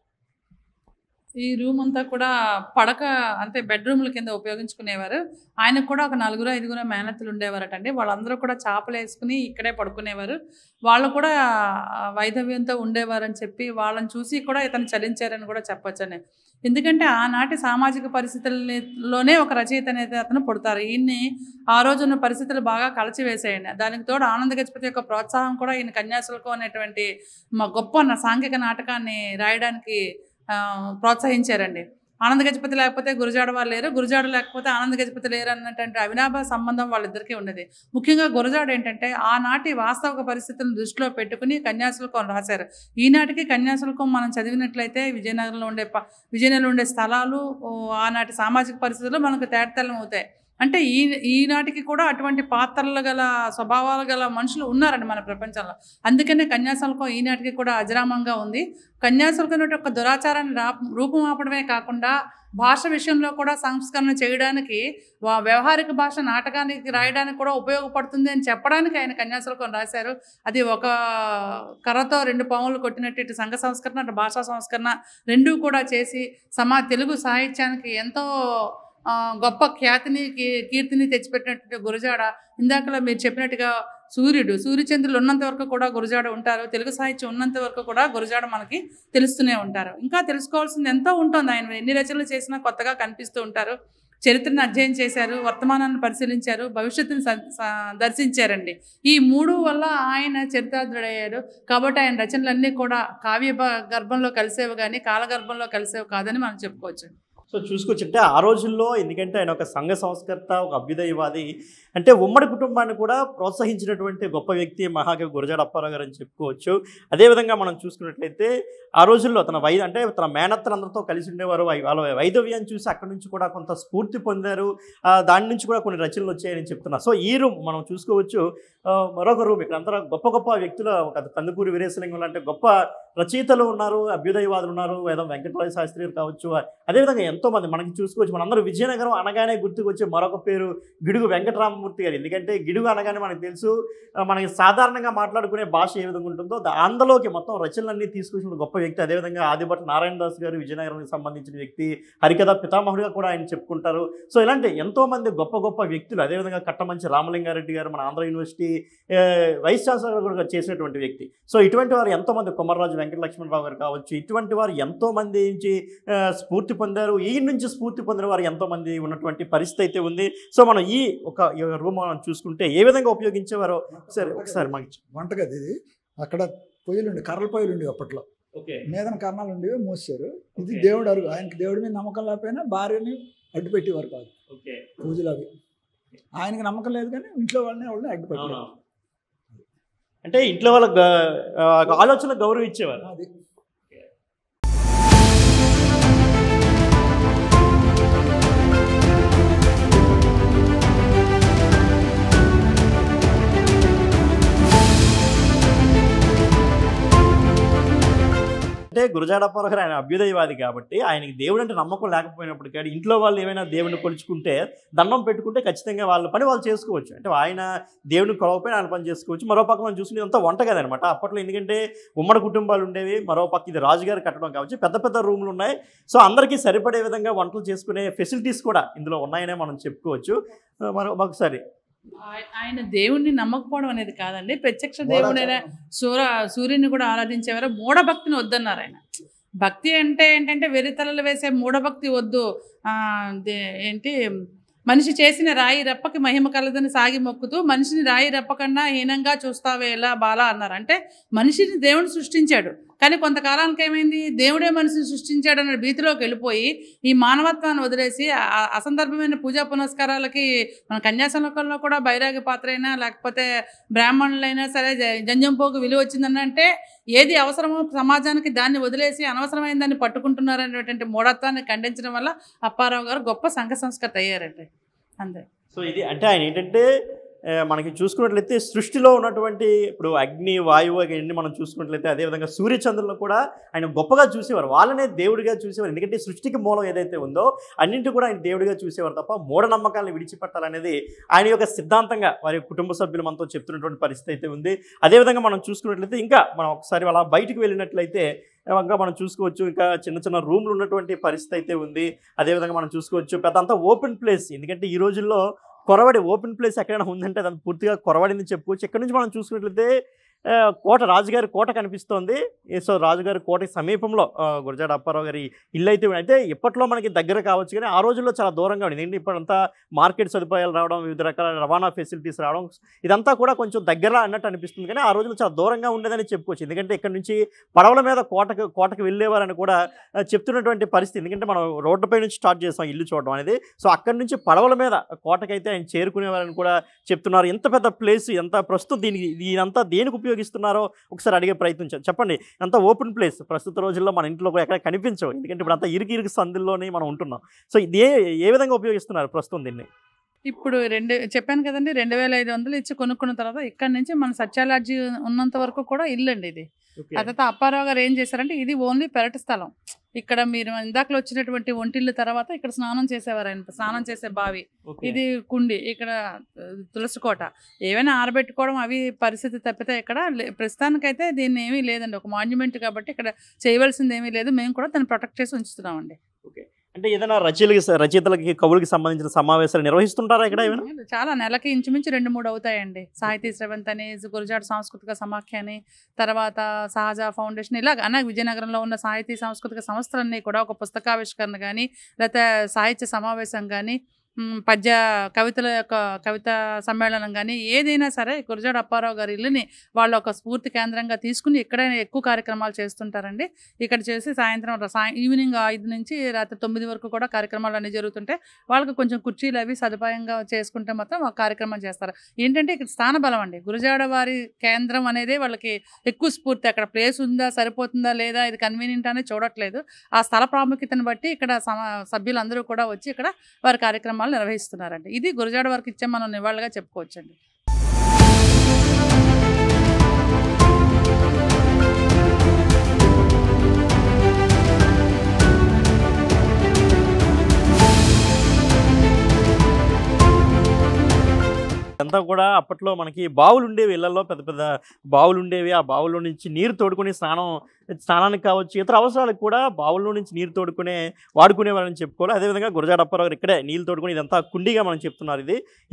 ఈ రూమ్ అంతా కూడా పడక అంటే బెడ్రూమ్ల కింద ఉపయోగించుకునేవారు. ఆయనకు కూడా ఒక 4-5 మేనత్తులు ఉండేవారటండి. వాళ్ళందరూ కూడా చాపలు వేసుకుని ఇక్కడే పడుకునేవారు. వాళ్ళు కూడా వైధవ్యంతో ఉండేవారని చెప్పి వాళ్ళని చూసి కూడా ఇతను చలించారని కూడా చెప్పొచ్చండి. ఎందుకంటే ఆనాటి సామాజిక పరిస్థితుల్లోనే ఒక రచయిత అనేది అతను పుడతారు. ఈయన్ని ఆ రోజున్న పరిస్థితులు బాగా కలిచివేసేయండి. దానికి తోడు ఆనంద గజపతి యొక్క ప్రోత్సాహం కూడా ఈయన కన్యాశుల్కం అనేటువంటి గొప్ప సాంఘిక నాటకాన్ని రాయడానికి ప్రోత్సహించారండి. ఆనంద గజపతి లేకపోతే గురజాడ వాళ్ళు లేరు, గురజాడ లేకపోతే ఆనంద గజపతి లేరు అన్నటువంటి అవినాభ సంబంధం వాళ్ళిద్దరికీ ఉన్నది. ముఖ్యంగా గురజాడ ఏంటంటే ఆనాటి వాస్తవిక పరిస్థితులను దృష్టిలో పెట్టుకుని కన్యాశుల్కం రాశారు. ఈనాటికి కన్యాశుల్కం మనం చదివినట్లయితే విజయనగరంలో ఉండే స్థలాలు ఆనాటి సామాజిక పరిస్థితుల్లో మనకు తేటతెల్లం అవుతాయి. అంటే ఈనాటికి కూడా అటువంటి పాత్రలు గల స్వభావాలు గల మనుషులు ఉన్నారండి మన ప్రపంచంలో. అందుకనే కన్యాశుల్కం ఈనాటికి కూడా అజరామంగా ఉంది. కన్యాశుల్కం యొక్క దురాచారాన్ని రూపుమాపడమే కాకుండా భాష విషయంలో కూడా సంస్కరణ చేయడానికి, వ్యవహారిక భాష నాటకానికి రాయడానికి కూడా ఉపయోగపడుతుంది అని చెప్పడానికి ఆయన కన్యాశుల్కం రాశారు. అది ఒక కర్రతో 2 పాములు కొట్టినట్టు ఇటు సంఘ సంస్కరణ, అటు భాషా సంస్కరణ రెండూ కూడా చేసి తెలుగు సాహిత్యానికి ఎంతో గొప్ప కీర్తిని తెచ్చిపెట్టినట్టు గురజాడ. ఇందాకలా మీరు చెప్పినట్టుగా సూర్యచంద్రులు ఉన్నంత వరకు కూడా గురజాడ ఉంటారు. తెలుగు సాహిత్యం ఉన్నంత వరకు కూడా గురజాడ మనకి తెలుస్తూనే ఉంటారు. ఇంకా తెలుసుకోవాల్సింది ఎంతో ఉంటుంది. ఆయన ఎన్ని రచనలు చేసినా కొత్తగా కనిపిస్తూ ఉంటారు. చరిత్రను అధ్యయనం చేశారు, వర్తమానాన్ని పరిశీలించారు, భవిష్యత్తుని దర్శించారండి. ఈ 3 వల్ల ఆయన చరిత్రార్థుడయ్యారు. కాబట్టి ఆయన రచనలన్నీ కూడా కావ్య గర్భంలో కలిసేవి కానీ కాలగర్భంలో కలిసేవి కాదని మనం చెప్పుకోవచ్చు. సో చూసుకోవచ్చు. అంటే ఆ రోజుల్లో ఎందుకంటే ఆయన ఒక సంఘ సంస్కర్త, ఒక అభ్యుదయవాది, అంటే ఉమ్మడి కుటుంబాన్ని కూడా ప్రోత్సహించినటువంటి గొప్ప వ్యక్తి మహాకవి గురజాడ అప్పారావు గారు అని చెప్పుకోవచ్చు. అదేవిధంగా మనం చూసుకున్నట్లయితే ఆ రోజుల్లో తన మేనత్తలందరితో కలిసి ఉండేవారు. వాళ్ళ వైధవ్యాన్ని చూసి అక్కడి నుంచి కూడా కొంత స్ఫూర్తి పొందారు. దాని నుంచి కూడా కొన్ని రచనలు వచ్చాయని చెప్తున్నారు. సో ఈ రూమ్ మనం చూసుకోవచ్చు. మరొక రూమ్ ఇక్కడ అంతా గొప్ప వ్యక్తుల, ఒక కందుకూరి వీరేశలింగం లాంటి గొప్ప రచయితలు ఉన్నారు, అభ్యుదయవాదులు ఉన్నారు, వేదం వెంకటరాయ శాస్త్రి గారు కావచ్చు, అదేవిధంగా ఎంతోమంది మనకి చూసుకోవచ్చు. మనందరూ విజయనగరం అనగానే గుర్తుకొచ్చే మరొక పేరు గిడుగు వెంకటరామమూర్తి గారు. ఎందుకంటే గిడుగు అనగానే మనకు తెలుసు, మనకి సాధారణంగా మాట్లాడుకునే భాష ఏ విధంగా ఉంటుందో అందులోకి మొత్తం రచనలన్నీ తీసుకొచ్చిన గొప్ప వ్యక్తి. అదేవిధంగా ఆదిభట్ల నారాయణ దాస్ గారు విజయనగరానికి సంబంధించిన వ్యక్తి, హరికథ పితామహుడిగా కూడా ఆయన చెప్పుకుంటారు. సో ఇలాంటి ఎంతోమంది గొప్ప గొప్ప వ్యక్తులు. అదేవిధంగా కట్టమంచి రామలింగారెడ్డి గారు మన ఆంధ్ర యూనివర్సిటీ వైస్ ఛాన్సలర్ కూడా చేసినటువంటి వ్యక్తి. సో ఇటువంటి వారు ఎంతోమంది, కొమర్రాజు వెంకటలక్ష్మణరావు గారు కావచ్చు, ఇటువంటి వారు ఎంతోమంది నుంచి స్ఫూర్తి పొందారు. ఈ నుంచి స్ఫూర్తి పొందిన వారు ఎంతోమంది ఉన్నటువంటి పరిస్థితి అయితే ఉంది. సో మనం ఈ రూమ్ మనం చూసుకుంటే ఏ విధంగా ఉపయోగించేవారో సరే ఒకసారి మనకి వంటగది ఇది. అక్కడ పొయ్యిలు ఉండి, కర్రల పొయ్యిలు ఉండేవి అప్పట్లో. మీదన కర్ణాలు ఉండేవి, మూసారు. ఇది దేవుడు అరుగు. ఆయనకి దేవుడి మీద నమ్మకం లేకపోయినా భార్యని అడ్డు పెట్టేవారు కాదు పూజలు అవి. ఆయనకి నమ్మకం లేదు కానీ ఇంట్లో వాళ్ళని అడ్డు పెట్టేవారు. అంటే ఇంట్లో వాళ్ళ ఆలోచన గౌరవం ఇచ్చేవారు. అది అంటే గురజాడ అప్పారావు గారు ఆయన అభ్యుదయవాది కాబట్టి ఆయనకి దేవుడు అంటే నమ్మకం లేకపోయినప్పటికీ ఇంట్లో వాళ్ళు ఏమైనా దేవుడిని కొలుచుకుంటే దండం పెట్టుకుంటే ఖచ్చితంగా వాళ్ళ పని వాళ్ళు చేసుకోవచ్చు. అంటే ఆయన దేవుడిని కొలవకపోయినా ఆయన పని చేసుకోవచ్చు. మరో పక్క మనం చూసుకునే అంతా వంటగది అనమాట అప్పట్లో. ఎందుకంటే ఉమ్మడి కుటుంబాలు ఉండేవి, మరో పక్క ఇది రాజుగారు కట్టడం కావచ్చు, పెద్ద పెద్ద రూములు ఉన్నాయి. సో అందరికీ సరిపడే విధంగా వంటలు చేసుకునే ఫెసిలిటీస్ కూడా ఇందులో ఉన్నాయనే మనం చెప్పుకోవచ్చు. ఒకసారి ఆయన దేవుణ్ణి నమ్మకపోవడం అనేది కాదండి, ప్రత్యక్ష దేవుడైన సూర్యుని కూడా ఆరాధించేవారు. మూఢభక్తిని వద్దన్నారు ఆయన. భక్తి అంటే ఏంటంటే వెర్రితలలు వేసే మూఢభక్తి వద్దు. ఏంటి మనిషి చేసిన రాయి రెప్పకి మహిమ కలదని సాగి మొక్కుతూ మనిషిని రాయి రెప్ప కన్నా హీనంగా చూస్తావేలా బాలా అన్నారు. అంటే మనిషిని దేవుడు సృష్టించాడు, కానీ కొంతకాలానికి ఏమైంది, దేవుడే మనిషిని సృష్టించాడు అనే భీతిలోకి వెళ్ళిపోయి ఈ మానవత్వాన్ని వదిలేసి అసందర్భమైన పూజా పునస్కారాలకి మన కన్యాశుల్కంలో కూడా బైరాగి పాత్ర అయినా లేకపోతే బ్రాహ్మణులైనా సరే జంజంపోకు విలువ వచ్చిందనంటే ఏది అవసరమో సమాజానికి దాన్ని వదిలేసి అనవసరమైన దాన్ని పట్టుకుంటున్నారనేటువంటి మూఢత్వాన్ని ఖండించడం వల్ల అప్పారావు గారు గొప్ప సంఘ సంస్కృతి అయ్యారండి. అంతే. సో ఇది అంటే ఆయన ఏంటంటే మనకి చూసుకున్నట్లయితే సృష్టిలో ఉన్నటువంటి ఇప్పుడు అగ్ని, వాయువు అన్ని మనం చూసుకున్నట్లయితే అదేవిధంగా సూర్యచంద్రులను కూడా ఆయన గొప్పగా చూసేవారు. వాళ్ళనే దేవుడిగా చూసేవారు. ఎందుకంటే సృష్టికి మూలం ఏదైతే ఉందో అన్నింటి కూడా ఆయన దేవుడిగా చూసేవారు తప్ప మూఢనమ్మకాలను విడిచిపెట్టాలనేది ఆయన యొక్క సిద్ధాంతంగా వారి కుటుంబ సభ్యులు మనతో చెప్తున్నటువంటి పరిస్థితి అయితే ఉంది. అదేవిధంగా మనం చూసుకున్నట్లయితే ఇంకా మనం ఒకసారి అలా బయటకు వెళ్ళినట్లయితే ఇంకా మనం చూసుకోవచ్చు, ఇంకా చిన్న చిన్న రూమ్లు ఉన్నటువంటి పరిస్థితి అయితే ఉంది. అదేవిధంగా మనం చూసుకోవచ్చు పెద్ద అంతా ఓపెన్ ప్లేస్. ఎందుకంటే ఈ రోజుల్లో కొరవడి ఓపెన్ ప్లేస్ ఎక్కడైనా ఉందంటే దాన్ని పూర్తిగా కొరవడింది చెప్పుకోవచ్చు. ఇక్కడ నుంచి మనం చూసుకున్నట్లయితే కోట, రాజుగారి కోట కనిపిస్తోంది. సో రాజుగారి కోటకి సమీపంలో గురజాడ అప్పారావు గారి ఇల్లు అయితే ఇప్పట్లో మనకి దగ్గర కావచ్చు, కానీ ఆ రోజుల్లో చాలా దూరంగా ఉంది. ఎందుకంటే ఇప్పుడంతా మార్కెట్ సదుపాయాలు రావడం, వివిధ రకాల రవాణా ఫెసిలిటీస్ రావడం, ఇదంతా కూడా కొంచెం దగ్గర అన్నట్టు అనిపిస్తుంది, కానీ ఆ రోజుల్లో చాలా దూరంగా ఉండేదని చెప్పుకోవచ్చు. ఎందుకంటే ఇక్కడ నుంచి పడవల మీద కోటకు వెళ్ళేవారని కూడా చెప్తున్నటువంటి పరిస్థితి. ఎందుకంటే మనం రోడ్డుపై నుంచి స్టార్ట్ చేస్తాం ఇల్లు చూడడం అనేది. సో అక్కడి నుంచి పడవల మీద కోటకైతే ఆయన చేరుకునేవారని కూడా చెప్తున్నారు. ఎంత పెద్ద ప్లేస్, ఎంత ప్రస్తుతం దీనంతా దేనికి ఉపయోగిస్తున్నారో ఒకసారి అడిగే ప్రయత్నించారు. చెప్పండి, అంతా ఓపెన్ ప్లేస్ ప్రస్తుత రోజుల్లో మన ఇంట్లో ఎక్కడ కనిపించవు, ఎందుకంటే ఇప్పుడు అంతా ఇరుకు సందుల్లోనే మనం ఉంటున్నాం. సో ఇది ఏ విధంగా ఉపయోగిస్తున్నారు ప్రస్తుతం దీన్ని? ఇప్పుడు చెప్పాను కదండి, 2500 ఇచ్చి కొనుక్కున్న తర్వాత ఇక్కడ నుంచి మన సత్యాలర్జీ ఉన్నంత వరకు కూడా ఇల్లు అండి ఇది. ఆ తర్వాత అప్పారావు గారు ఏం చేశారంటే ఇది ఓన్లీ పెరటి స్థలం. ఇక్కడ మీరు ఇందాకలో వచ్చినటువంటి ఒంటిల్లు తర్వాత ఇక్కడ స్నానం చేసేవారు ఆయన, స్నానం చేసే బావి, ఇది కుండి, ఇక్కడ తులసి కోట, ఏవైనా ఆరబెట్టుకోవడం అవి పరిస్థితి తప్పితే ఇక్కడ ప్రస్తుతానికైతే దీన్ని ఏమీ లేదండి. ఒక మాన్యుమెంట్ కాబట్టి ఇక్కడ చేయవలసింది ఏమీ లేదు. మేము కూడా దాన్ని ప్రొటెక్ట్ చేసి ఉంచుతున్నామండి. ఓకే, అంటే ఏదైనా రచయితలకి కవులకి సంబంధించిన సమావేశాలు నిర్వహిస్తుంటారా ఇక్కడ? ఏమైనా చాలా నెలకి ఇంచుమించు 2-3 అవుతాయండి. సాహితీ స్రవంతి అని, గురజాడ సాంస్కృతిక సమాఖ్య అని, తర్వాత సహజ ఫౌండేషన్, ఇలా అనేక విజయనగరంలో ఉన్న సాహితీ సాంస్కృతిక సంస్థలన్నీ కూడా ఒక పుస్తకావిష్కరణ కానీ లేకపోతే సాహిత్య సమావేశం కానీ పద్య కవితల యొక్క కవితా సమ్మేళనం కానీ ఏదైనా సరే గురజాడ అప్పారావు గారి ఇల్లుని వాళ్ళ ఒక స్ఫూర్తి కేంద్రంగా తీసుకుని ఇక్కడే ఎక్కువ కార్యక్రమాలు చేస్తుంటారండి. ఇక్కడ చేసి ఈవినింగ్ 5 నుంచి రాత్రి 9 వరకు కూడా కార్యక్రమాలు అన్నీ జరుగుతుంటే వాళ్ళకి కొంచెం కుర్చీలు అవి సదుపాయంగా చేసుకుంటే మాత్రం ఒక కార్యక్రమం చేస్తారు. ఏంటంటే ఇక్కడ స్థానబలం అండి, గురజాడ వారి కేంద్రం అనేది వాళ్ళకి ఎక్కువ స్ఫూర్తి. అక్కడ ప్లేస్ ఉందా, సరిపోతుందా లేదా, ఇది కన్వీనియంట్ అనేది చూడట్లేదు. ఆ స్థల ప్రాముఖ్యతను బట్టి ఇక్కడ సభ్యులందరూ కూడా వచ్చి ఇక్కడ వారి కార్యక్రమాలు నిర్వహిస్తున్నారండి. ఇది గురజాడ వారికి ఇచ్చే మనం నివాళిగా చెప్పుకోవచ్చండి. అంతా కూడా అప్పట్లో మనకి బావులు ఉండేవి, ఇళ్లలో పెద్ద పెద్ద బావులు ఉండేవి. ఆ బావుల్లో నుంచి నీరు తోడుకుని స్నానానికి కావచ్చు, ఇతర అవసరాలకు కూడా బావుల్లో నుంచి నీరు తోడుకునే వాడుకునేవారని చెప్పుకోవాలి. అదేవిధంగా గురజాడ అప్పారావు గారు ఇక్కడే నీళ్ళు తోడుకుని, ఇదంతా కుండీగా మనం చెప్తున్నారు,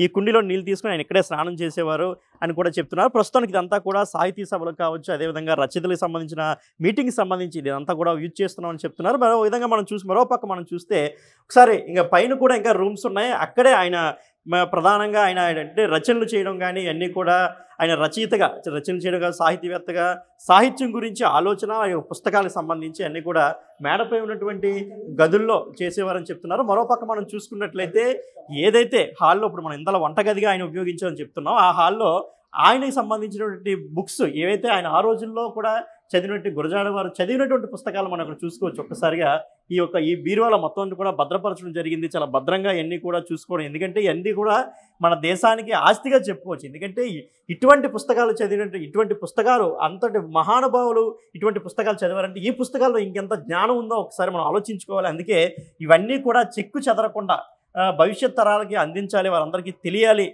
ఈ కుండీలో నీళ్ళు తీసుకుని ఆయన ఇక్కడే స్నానం చేసేవారు అని కూడా చెప్తున్నారు. ప్రస్తుతానికి ఇదంతా కూడా సాహితీ సభలకు కావచ్చు, అదేవిధంగా రచయితలకు సంబంధించిన మీటింగ్కి సంబంధించి ఇదంతా కూడా యూజ్ చేస్తున్నామని చెప్తున్నారు. మరో విధంగా మరో పక్క మనం చూస్తే ఒకసారి ఇంకా పైన కూడా ఇంకా రూమ్స్ ఉన్నాయి. అక్కడే ఆయన ప్రధానంగా ఆయన అంటే రచనలు చేయడం కానీ అన్నీ కూడా ఆయన రచయితగా రచనలు చేయడం కానీ సాహితీవేత్తగా సాహిత్యం గురించి ఆలోచన పుస్తకాలకు సంబంధించి అన్నీ కూడా మేడపై ఉన్నటువంటి గదుల్లో చేసేవారని చెప్తున్నారు. మరోపక్క మనం చూసుకున్నట్లయితే ఏదైతే హాల్లో ఇప్పుడు మనం ఇంతలో వంటగదిగా ఆయన ఉపయోగించామని చెప్తున్నాం, ఆ హాల్లో ఆయనకి సంబంధించినటువంటి బుక్స్ ఏవైతే ఆయన ఆ రోజుల్లో కూడా చదివినట్టు గురజాడ వారు చదివినటువంటి పుస్తకాలు మనం అక్కడ చూసుకోవచ్చు. ఒక్కసారిగా ఈ బీరువాల మొత్తం కూడా భద్రపరచడం జరిగింది. చాలా భద్రంగా ఇవన్నీ కూడా చూసుకోవడం, ఎందుకంటే ఇవన్నీ కూడా మన దేశానికి ఆస్తిగా చెప్పుకోవచ్చు. ఎందుకంటే ఇటువంటి పుస్తకాలు చదివినట్టు, ఇటువంటి పుస్తకాలు అంతటి మహానుభావులు ఇటువంటి పుస్తకాలు చదివారంటే ఈ పుస్తకాల్లో ఇంకెంత జ్ఞానం ఉందో ఒకసారి మనం ఆలోచించుకోవాలి. అందుకే ఇవన్నీ కూడా చెక్కు చెదరకుండా భవిష్యత్ తరాలకి అందించాలి, వారందరికీ తెలియాలి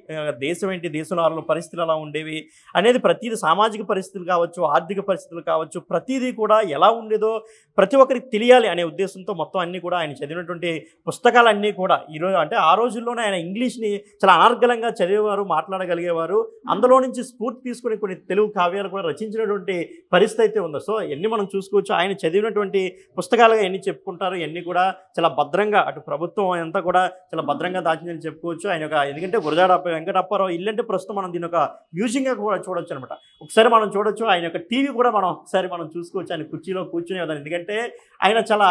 దేశం ఏంటి, దేశంలో పరిస్థితులు ఎలా ఉండేవి అనేది, ప్రతిదీ సామాజిక పరిస్థితులు కావచ్చు, ఆర్థిక పరిస్థితులు కావచ్చు, ప్రతిదీ కూడా ఎలా ఉండేదో ప్రతి ఒక్కరికి తెలియాలి అనే ఉద్దేశంతో మొత్తం అన్నీ కూడా ఆయన చదివినటువంటి పుస్తకాలన్నీ కూడా ఈరోజు అంటే ఆ రోజుల్లోనే ఆయన ఇంగ్లీష్ని చాలా అనర్గళంగా చదివేవారు, మాట్లాడగలిగేవారు. అందులో నుంచి స్ఫూర్తి తీసుకుని కొన్ని తెలుగు కావ్యాలు కూడా రచించినటువంటి పరిస్థితి అయితే ఉందో. సో ఎన్ని మనం చూసుకోవచ్చు, ఆయన చదివినటువంటి పుస్తకాలుగా ఎన్ని చెప్పుకుంటారు, ఇవన్నీ కూడా చాలా భద్రంగా అటు ప్రభుత్వం అంతా కూడా చాలా భద్రంగా దాచిందని చెప్పుకోవచ్చు. ఆయన ఎందుకంటే గురజాడ వెంకట అప్పారావు ఇల్లు అంటే ప్రస్తుతం మనం దీని ఒక మ్యూజియంగా కూడా చూడొచ్చు అనమాట. ఒకసారి మనం చూడొచ్చు, ఆయన యొక్క టీవీ కూడా ఒకసారి మనం చూసుకోవచ్చు. ఆయన కుర్చీలో కూర్చునే విధానం, ఎందుకంటే ఆయన చాలా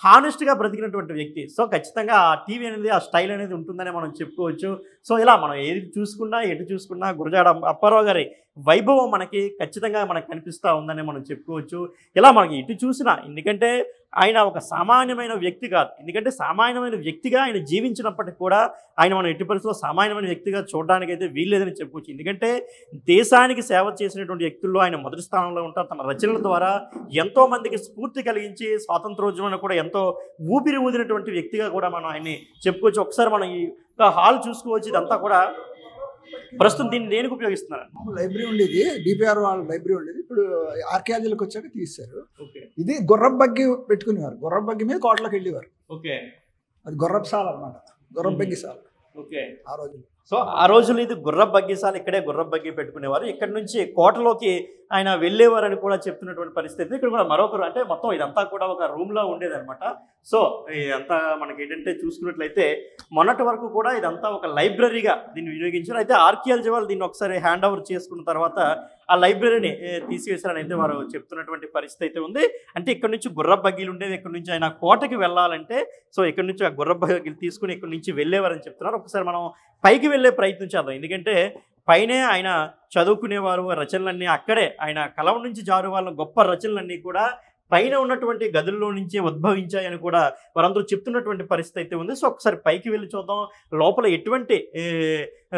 హానెస్ట్గా బ్రతికినటువంటి వ్యక్తి. సో ఖచ్చితంగా ఆ టీవీ అనేది, ఆ స్టైల్ అనేది ఉంటుందని మనం చెప్పుకోవచ్చు. సో ఇలా మనం ఏది చూసుకున్నా ఎటు చూసుకున్నా గురజాడ అప్పారావు గారి వైభవం మనకి ఖచ్చితంగా మనకు కనిపిస్తూ ఉందని మనం చెప్పుకోవచ్చు. ఇలా మనకి ఇటు చూసినా, ఎందుకంటే ఆయన ఒక సామాన్యమైన వ్యక్తి కాదు, ఎందుకంటే సామాన్యమైన వ్యక్తిగా ఆయన జీవించినప్పటికీ కూడా ఆయన మనం ఎట్టి పరిస్థితుల్లో సామాన్యమైన వ్యక్తిగా చూడడానికైతే వీల్లేదని చెప్పుకోవచ్చు. ఎందుకంటే దేశానికి సేవ చేసినటువంటి వ్యక్తుల్లో ఆయన మొదటి స్థానంలో ఉంటారు. తన రచనల ద్వారా ఎంతోమందికి స్ఫూర్తి కలిగించి స్వాతంత్రోద్యమంలో కూడా ఎంతో ఊపిరి ఊదినటువంటి వ్యక్తిగా కూడా మనం ఆయన్ని చెప్పుకోవచ్చు. ఒకసారి మనం ఈ హాల్ చూసుకోవచ్చు. ఇదంతా కూడా ప్రస్తుతం దీన్ని దేనికి ఉపయోగిస్తున్నారు? లైబ్రరీ ఉండేది, డిపిఆర్ వాళ్ళ లైబ్రరీ ఉండేది. ఇప్పుడు ఆర్కియాలజీలకు వచ్చాక తీశారు. ఇది గుర్రపు బగ్గి పెట్టుకునేవారు, గుర్రపు బగ్గి మీద కోటలోకి వెళ్ళేవారు. అది గుర్రపు సాల అన్నమాట, గుర్రపు బగ్గి సాల ఆ రోజుల్లో. సో ఆ రోజుల్లో ఇది గుర్రపు బగ్గీసాలు, ఇక్కడే గుర్రపు బగ్గి పెట్టుకునేవారు. ఇక్కడ నుంచి కోటలోకి ఆయన వెళ్ళేవారని కూడా చెప్తున్నటువంటి పరిస్థితి. ఇక్కడ కూడా మరొకరు అంటే మొత్తం ఇదంతా కూడా ఒక రూమ్లో ఉండేదన్నమాట. సో ఇదంతా మనకి ఏంటంటే చూసుకున్నట్లయితే మొన్నటి వరకు కూడా ఇదంతా ఒక లైబ్రరీగా దీన్ని వినియోగించారు. అయితే ఆర్కియాలజీ వాళ్ళు దీన్ని ఒకసారి హ్యాండ్ ఓవర్ చేసుకున్న తర్వాత ఆ లైబ్రరీని తీసివేశారని అయితే వారు చెప్తున్నటువంటి పరిస్థితి అయితే ఉంది. అంటే ఇక్కడ నుంచి గుర్రపు బగ్గీలు ఉండేవి, ఇక్కడ నుంచి ఆయన కోటకి వెళ్ళాలంటే సో ఇక్కడ నుంచి ఆ గుర్రపు బగ్గీలు తీసుకుని ఇక్కడ నుంచి వెళ్ళేవారని చెప్తున్నారు. ఒకసారి మనం పైకి వెళ్ళే ప్రయత్నం చేద్దాం, ఎందుకంటే పైనే ఆయన చదువుకునేవారు, రచనలన్నీ అక్కడే ఆయన కలం నుంచి జారు వాళ్ళ గొప్ప రచనలన్నీ కూడా పైన ఉన్నటువంటి గదుల్లో నుంచే ఉద్భవించాయని కూడా వారందరూ చెప్తున్నటువంటి పరిస్థితి అయితే ఉంది. సో ఒకసారి పైకి వెళ్ళి చూద్దాం లోపల ఎటువంటి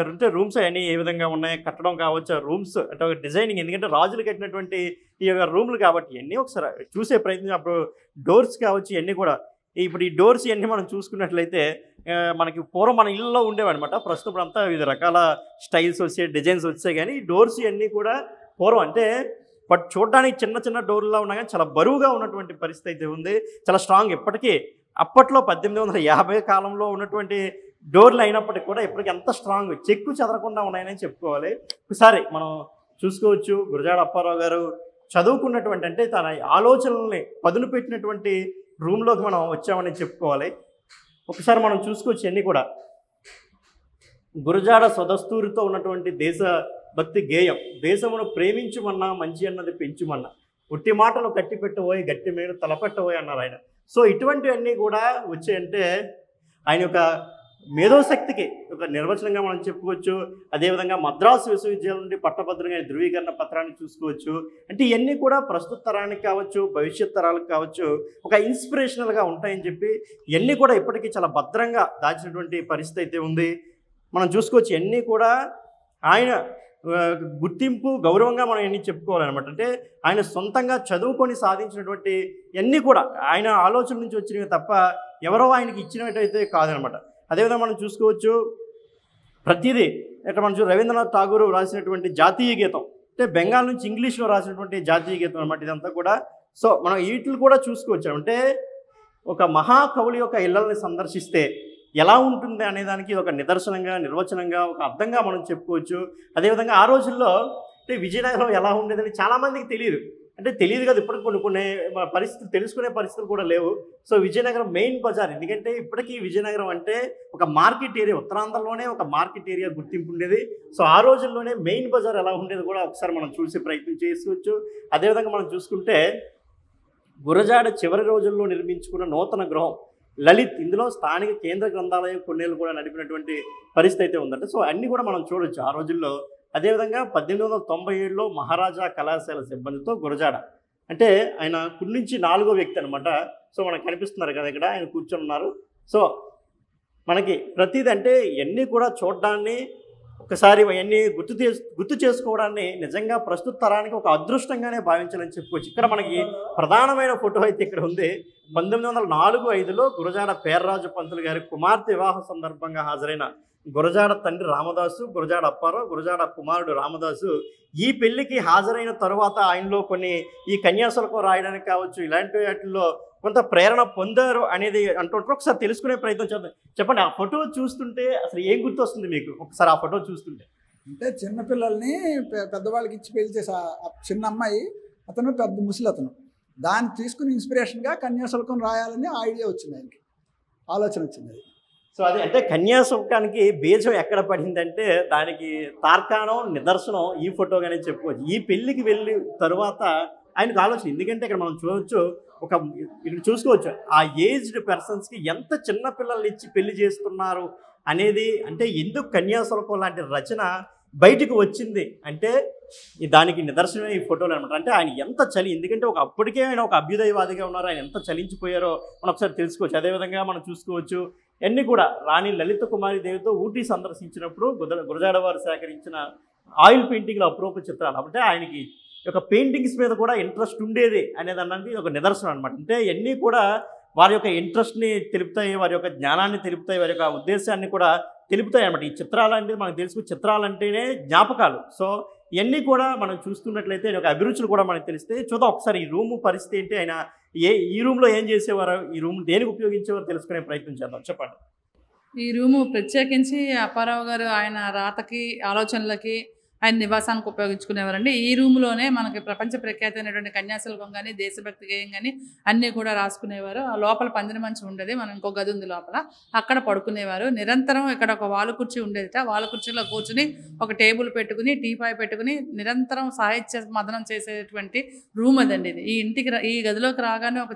అంటే రూమ్స్ అవన్నీ ఏ విధంగా ఉన్నాయి, కట్టడం కావచ్చు, రూమ్స్ అంటే డిజైనింగ్, ఎందుకంటే రాజులు కట్టినటువంటి ఈ యొక్క రూమ్లు కాబట్టి ఇవన్నీ ఒకసారి చూసే ప్రయత్నం. అప్పుడు డోర్స్ కావచ్చు, ఇవన్నీ కూడా ఇప్పుడు ఈ డోర్స్ ఇవన్నీ మనం చూసుకున్నట్లయితే మనకి పూర్వం మన ఇళ్ళలో ఉండేవన్నమాట. ప్రస్తుతం అంతా వివిధ రకాల స్టైల్స్ వచ్చాయి, డిజైన్స్ వచ్చాయి, కానీ ఈ డోర్స్ ఇవన్నీ కూడా పూర్వం అంటే బట్ చూడడానికి చిన్న చిన్న డోర్లా ఉన్నా కానీ చాలా బరువుగా ఉన్నటువంటి పరిస్థితి అయితే ఉంది, చాలా స్ట్రాంగ్. ఇప్పటికీ అప్పట్లో 1850 కాలంలో ఉన్నటువంటి డోర్లు అయినప్పటికీ కూడా ఇప్పటికీ ఎంత స్ట్రాంగ్, చెక్కు చెదరకుండా ఉన్నాయని చెప్పుకోవాలి. ఒకసారి మనం చూసుకోవచ్చు గురజాడ అప్పారావు గారు చదువుకున్నటువంటి అంటే తన ఆలోచనల్ని పదును పెట్టినటువంటి రూమ్లోకి మనం వచ్చామని చెప్పుకోవాలి. ఒకసారి మనం చూసుకోవచ్చు అన్నీ కూడా గురజాడ స్వదస్తూరితో ఉన్నటువంటి దేశభక్తి గేయం. దేశమును ప్రేమించుమన్నా మంచి అన్నది పెంచుమన్నా, ఉట్టి మాటలు కట్టి పెట్టబోయి గట్టి మేలు తలపెట్టబోయి అన్నారు ఆయన. సో ఇటువంటివన్నీ కూడా వచ్చాయంటే ఆయన యొక్క మేధోశక్తికి ఒక నిర్వచనంగా మనం చెప్పుకోవచ్చు. అదేవిధంగా మద్రాసు విశ్వవిద్యాలయం నుండి పట్టభద్రంగా ధృవీకరణ పత్రాన్ని చూసుకోవచ్చు. అంటే ఇవన్నీ కూడా ప్రస్తుత తరానికి కావచ్చు, భవిష్యత్ తరాలకు కావచ్చు ఒక ఇన్స్పిరేషనల్గా ఉంటాయని చెప్పి ఇవన్నీ కూడా ఇప్పటికీ చాలా భద్రంగా దాచినటువంటి పరిస్థితి అయితే ఉంది. మనం చూసుకోవచ్చు ఇవన్నీ కూడా ఆయన గుర్తింపు, గౌరవంగా మనం ఇవన్నీ చెప్పుకోవాలన్నమాట. అంటే ఆయన సొంతంగా చదువుకొని సాధించినటువంటి ఇవన్నీ కూడా ఆయన ఆలోచన నుంచి వచ్చినవి తప్ప ఎవరో ఆయనకి ఇచ్చినట్టయితే కాదనమాట. అదేవిధంగా మనం చూసుకోవచ్చు ప్రతిదీ ఇక్కడ మనం రవీంద్రనాథ్ ఠాగూర్ రాసినటువంటి జాతీయ గీతం, అంటే బెంగాల్ నుంచి ఇంగ్లీష్లో రాసినటువంటి జాతీయ గీతం అనమాట ఇదంతా కూడా. సో మనం వీటిని కూడా చూసుకోవచ్చు. అంటే ఒక మహాకవుల యొక్క ఇళ్ళని సందర్శిస్తే ఎలా ఉంటుంది అనేదానికి ఒక నిదర్శనంగా, నిర్వచనంగా, ఒక అర్థంగా మనం చెప్పుకోవచ్చు. అదేవిధంగా ఆ రోజుల్లో అంటే విజయనగరం ఎలా ఉండేదని చాలామందికి తెలియదు. అంటే తెలియదు కదా, ఇప్పటికి కొన్ని పరిస్థితులు తెలుసుకునే పరిస్థితులు కూడా లేవు. సో విజయనగరం మెయిన్ బజార్, ఎందుకంటే ఇప్పటికీ విజయనగరం అంటే ఒక మార్కెట్ ఏరియా, ఉత్తరాంధ్రలోనే ఒక మార్కెట్ ఏరియా గుర్తింపు ఉండేది. సో ఆ రోజుల్లోనే మెయిన్ బజార్ ఎలా ఉండేది కూడా ఒకసారి మనం చూసే ప్రయత్నం చేసుకోవచ్చు. అదేవిధంగా మనం చూసుకుంటే గురజాడ చివరి రోజుల్లో నిర్మించుకున్న నూతన గృహం లలిత్, ఇందులో స్థానిక కేంద్ర గ్రంథాలయం కొన్నేళ్ళు కూడా నడిపినటువంటి పరిస్థితి అయితే ఉందంటే. సో అన్నీ కూడా మనం చూడొచ్చు ఆ రోజుల్లో. అదేవిధంగా 1897లో మహారాజా కళాశాల సిబ్బందితో గురజాడ, అంటే ఆయన కుడి నుంచి 4వ వ్యక్తి అనమాట. సో మనకు కనిపిస్తున్నారు కదా ఇక్కడ ఆయన కూర్చొని ఉన్నారు. సో మనకి ప్రతిదీ అంటే ఇవన్నీ కూడా చూడడాన్ని, ఒకసారి అవన్నీ గుర్తు చేసుకోవడాన్ని నిజంగా ప్రస్తుత తరానికి ఒక అదృష్టంగానే భావించాలని చెప్పుకోవచ్చు. ఇక్కడ మనకి ప్రధానమైన ఫోటో అయితే ఇక్కడ ఉంది. 1904-05లో గురజాడ పేర్రాజు పంతులు గారి కుమార్తె వివాహ సందర్భంగా హాజరైన గురజాడ తండ్రి రామదాసు, గురజాడ అప్పారావు, గురజాడ కుమారుడు రామదాసు ఈ పెళ్లికి హాజరైన తరువాత ఆయనలో కొన్ని ఈ కన్యాశుల్కం రాయడానికి కావచ్చు, ఇలాంటి వాటిల్లో కొంత ప్రేరణ పొందారు అనేది అంటుంటారు. ఒకసారి తెలుసుకునే ప్రయత్నం చేద్దాం. చెప్పండి, ఆ ఫోటో చూస్తుంటే అసలు ఏం గుర్తొస్తుంది మీకు? ఒకసారి ఆ ఫోటో చూస్తుంటే. అంటే చిన్నపిల్లల్ని పెద్దవాళ్ళకి ఇచ్చి పెళ్లి చేసే చిన్న అమ్మాయి, అతను పెద్ద ముసలి అతను, దాన్ని తీసుకుని ఇన్స్పిరేషన్గా కన్యాశుల్కం రాయాలని ఐడియా వచ్చింది, ఆయనకి ఆలోచన వచ్చింది. సో అదే అంటే కన్యాశుల్కానికి బీజం ఎక్కడ పడిందంటే దానికి తార్కాణం, నిదర్శనం ఈ ఫోటోగానే చెప్పుకోవచ్చు. ఈ పెళ్ళికి వెళ్ళి తరువాత ఆయనకు ఆలోచన, ఎందుకంటే ఇక్కడ మనం చూడవచ్చు, ఇక్కడ చూసుకోవచ్చు ఆ ఏజ్డ్ పర్సన్స్కి ఎంత చిన్న పిల్లల్ని ఇచ్చి పెళ్లి చేస్తున్నారు అనేది. అంటే ఎందుకు కన్యాశుల్కం లాంటి రచన బయటకు వచ్చింది అంటే దానికి నిదర్శనమే ఈ ఫోటోలు అనమాట. అంటే ఆయన ఎంత ఎందుకంటే అప్పటికే ఆయన ఒక అభ్యుదయవాదిగా ఉన్నారు, ఆయన ఎంత చలించిపోయారో మనం ఒకసారి తెలుసుకోవచ్చు. అదేవిధంగా మనం చూసుకోవచ్చు అన్నీ కూడా రాణి లలిత కుమారి దేవితో ఊటీ సందర్శించినప్పుడు గురజాడ వారు సేకరించిన ఆయిల్ పెయింటింగ్లో అపురూప చిత్రాలు. అంటే ఆయనకి ఒక పెయింటింగ్స్ మీద కూడా ఇంట్రెస్ట్ ఉండేది అనేది అన్నది ఒక నిదర్శనం అనమాట. అంటే ఇవన్నీ కూడా వారి యొక్క ఇంట్రెస్ట్ని తెలుపుతాయి, వారి యొక్క జ్ఞానాన్ని తెలుపుతాయి, వారి యొక్క ఉద్దేశాన్ని కూడా తెలుపుతాయి అనమాట. ఈ చిత్రాలు అంటే మనకు తెలుసు, చిత్రాలు అంటేనే జ్ఞాపకాలు. సో ఇవన్నీ కూడా మనం చూస్తున్నట్లయితే ఒక అభిరుచులు కూడా మనకు తెలిస్తే. చూద్దాం ఒకసారి ఈ రూము పరిస్థితి ఏంటి, ఆయన ఈ రూమ్లో ఏం చేసేవారు, ఈ రూమ్ దేనికి ఉపయోగించేవారు తెలుసుకునే ప్రయత్నం చేద్దాం. చెప్పండి. ఈ రూము ప్రత్యేకించి అప్పారావు గారు ఆయన రాతకి, ఆలోచనలకి, ఆయన నివాసానికి ఉపయోగించుకునేవారండి. ఈ రూమ్లోనే మనకి ప్రపంచ ప్రఖ్యాతి అయినటువంటి కన్యాశుల్కం కానీ, దేశభక్తి గేయం కానీ అన్నీ కూడా రాసుకునేవారు. ఆ లోపల పందిరి మంచం ఉండేది, మనం ఇంకో గది ఉంది లోపల, అక్కడ పడుకునేవారు. నిరంతరం ఇక్కడ ఒక వాలు కుర్చీ ఉండేదిట, వాలు కుర్చీలో కూర్చుని ఒక టేబుల్ పెట్టుకుని, టీపాయ్ పెట్టుకుని నిరంతరం సాహిత్య మదనం చేసేటువంటి రూమ్ అదండి ఇది. ఈ గదిలోకి రాగానే ఒక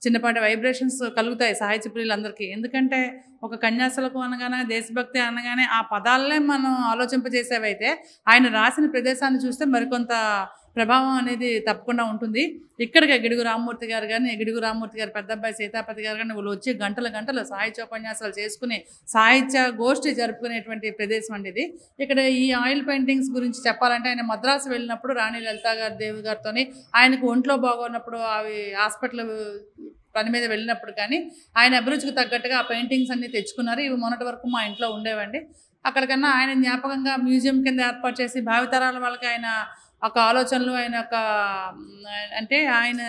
చిన్నపాటి వైబ్రేషన్స్ కలుగుతాయి సాహిత్య ప్రియులందరికీ. ఎందుకంటే ఒక కన్యాశుల్కం అనగానే, దేశభక్తి అనగానే ఆ పదాలనే మనం ఆలోచింపజేసేవైతే ఆయన రాసిన ప్రదేశాన్ని చూస్తే మరికొంత ప్రభావం అనేది తప్పకుండా ఉంటుంది. ఇక్కడికి గిడుగు రామ్మూర్తి గారు కానీ, గిడుగు రామ్మూర్తి గారు పెద్ద అబ్బాయి సీతాపతి గారు కానీ వాళ్ళు వచ్చి గంటలు సాహిత్యోపన్యాసాలు చేసుకుని సాహిత్య గోష్ఠి జరుపుకునేటువంటి ప్రదేశం అండి ఇది. ఇక్కడ ఈ ఆయిల్ పెయింటింగ్స్ గురించి చెప్పాలంటే ఆయన మద్రాసు వెళ్ళినప్పుడు రాణి లలితా గారి దేవి గారితో ఆయనకు ఒంట్లో బాగున్నప్పుడు అవి హాస్పిటల్ పని మీద వెళ్ళినప్పుడు కానీ ఆయన అభిరుచికి తగ్గట్టుగా ఆ పెయింటింగ్స్ అన్నీ తెచ్చుకున్నారు. ఇవి మొన్నటి వరకు మా ఇంట్లో ఉండేవండి. అక్కడికన్నా ఆయన జ్ఞాపకంగా మ్యూజియం కింద ఏర్పాటు చేసి భావితరాల వాళ్ళకి ఆయన ఒక ఆలోచనలు, ఆయన ఒక అంటే ఆయన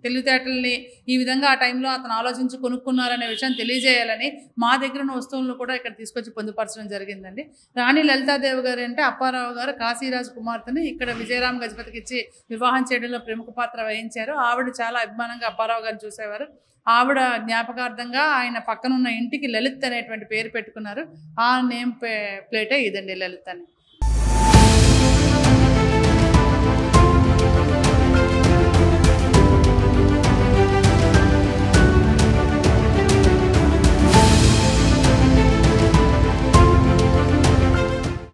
తెలివితేటల్ని ఈ విధంగా ఆ టైంలో అతను ఆలోచించి కొనుక్కున్నారనే విషయాన్ని తెలియజేయాలని మా దగ్గర ఉన్న వస్తువులను కూడా ఇక్కడ తీసుకొచ్చి పొందుపరచడం జరిగిందండి. రాణి లలితాదేవి గారు అంటే అప్పారావు గారు కాశీరాజు కుమార్తెని ఇక్కడ విజయరామ గజపతికి ఇచ్చి వివాహం చేయడంలో ప్రముఖ పాత్ర వహించారు. ఆవిడ చాలా అభిమానంగా అప్పారావు గారిని చూసేవారు. ఆవిడ జ్ఞాపకార్థంగా ఆయన పక్కనున్న ఇంటికి లలిత్ అనేటువంటి పేరు పెట్టుకున్నారు. ఆ నేమ్ ప్లేటే ఇదండి, లలిత్ అని.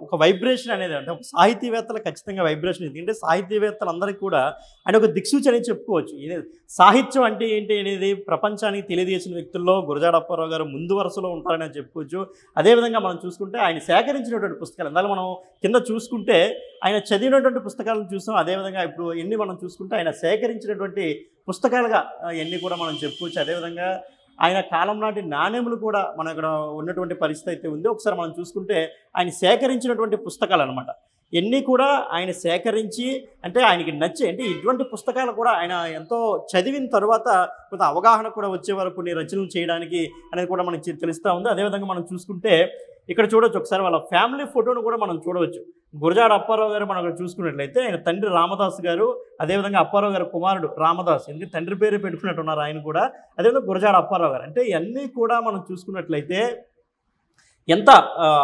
ఒక వైబ్రేషన్ అనేది అంటే ఒక సాహితీవేత్తలు ఖచ్చితంగా వైబ్రేషన్, ఎందుకంటే సాహితీవేత్తలందరికీ కూడా ఆయన ఒక దిక్సూచి అనేది చెప్పుకోవచ్చు. సాహిత్యం అంటే ఏంటి అనేది ప్రపంచానికి తెలియజేసిన వ్యక్తుల్లో గురజాడ అప్పారావు గారు ముందు వరుసలో ఉంటారని చెప్పుకోవచ్చు. అదేవిధంగా మనం చూసుకుంటే ఆయన సేకరించినటువంటి పుస్తకాలు, అందులో మనం కింద చూసుకుంటే ఆయన చదివినటువంటి పుస్తకాలను చూసాం. అదేవిధంగా ఇప్పుడు ఎన్ని మనం చూసుకుంటే ఆయన సేకరించినటువంటి పుస్తకాలుగా ఎన్ని కూడా మనం చెప్పుకోవచ్చు. అదేవిధంగా ఆయన కాలం నాటి నాణెములు కూడా మన ఇక్కడ ఉన్నటువంటి పరిస్థితి అయితే ఉంది. ఒకసారి మనం చూసుకుంటే ఆయన సేకరించినటువంటి పుస్తకాలు అనమాట, ఎన్ని కూడా ఆయన సేకరించి, అంటే ఆయనకి నచ్చి, అంటే ఇటువంటి పుస్తకాలు కూడా ఆయన ఎంతో చదివిన తర్వాత కొంత అవగాహన కూడా వచ్చేవారు కొన్ని రచనలు చేయడానికి అనేది కూడా మనకి తెలుస్తూ ఉంది. అదేవిధంగా మనం చూసుకుంటే ఇక్కడ చూడవచ్చు, ఒకసారి వాళ్ళ ఫ్యామిలీ ఫోటోను కూడా మనం చూడవచ్చు. గురజాడ అప్పారావు గారు మనం చూసుకున్నట్లయితే ఆయన తండ్రి రామదాస్ గారు, అదేవిధంగా అప్పారావు గారి కుమారుడు రామదాస్, ఎందుకంటే తండ్రి పేరు పెట్టుకున్నట్టున్నారు ఆయన కూడా, అదేవిధంగా గురజాడ అప్పారావు గారు. అంటే ఇవన్నీ కూడా మనం చూసుకున్నట్లయితే ఎంత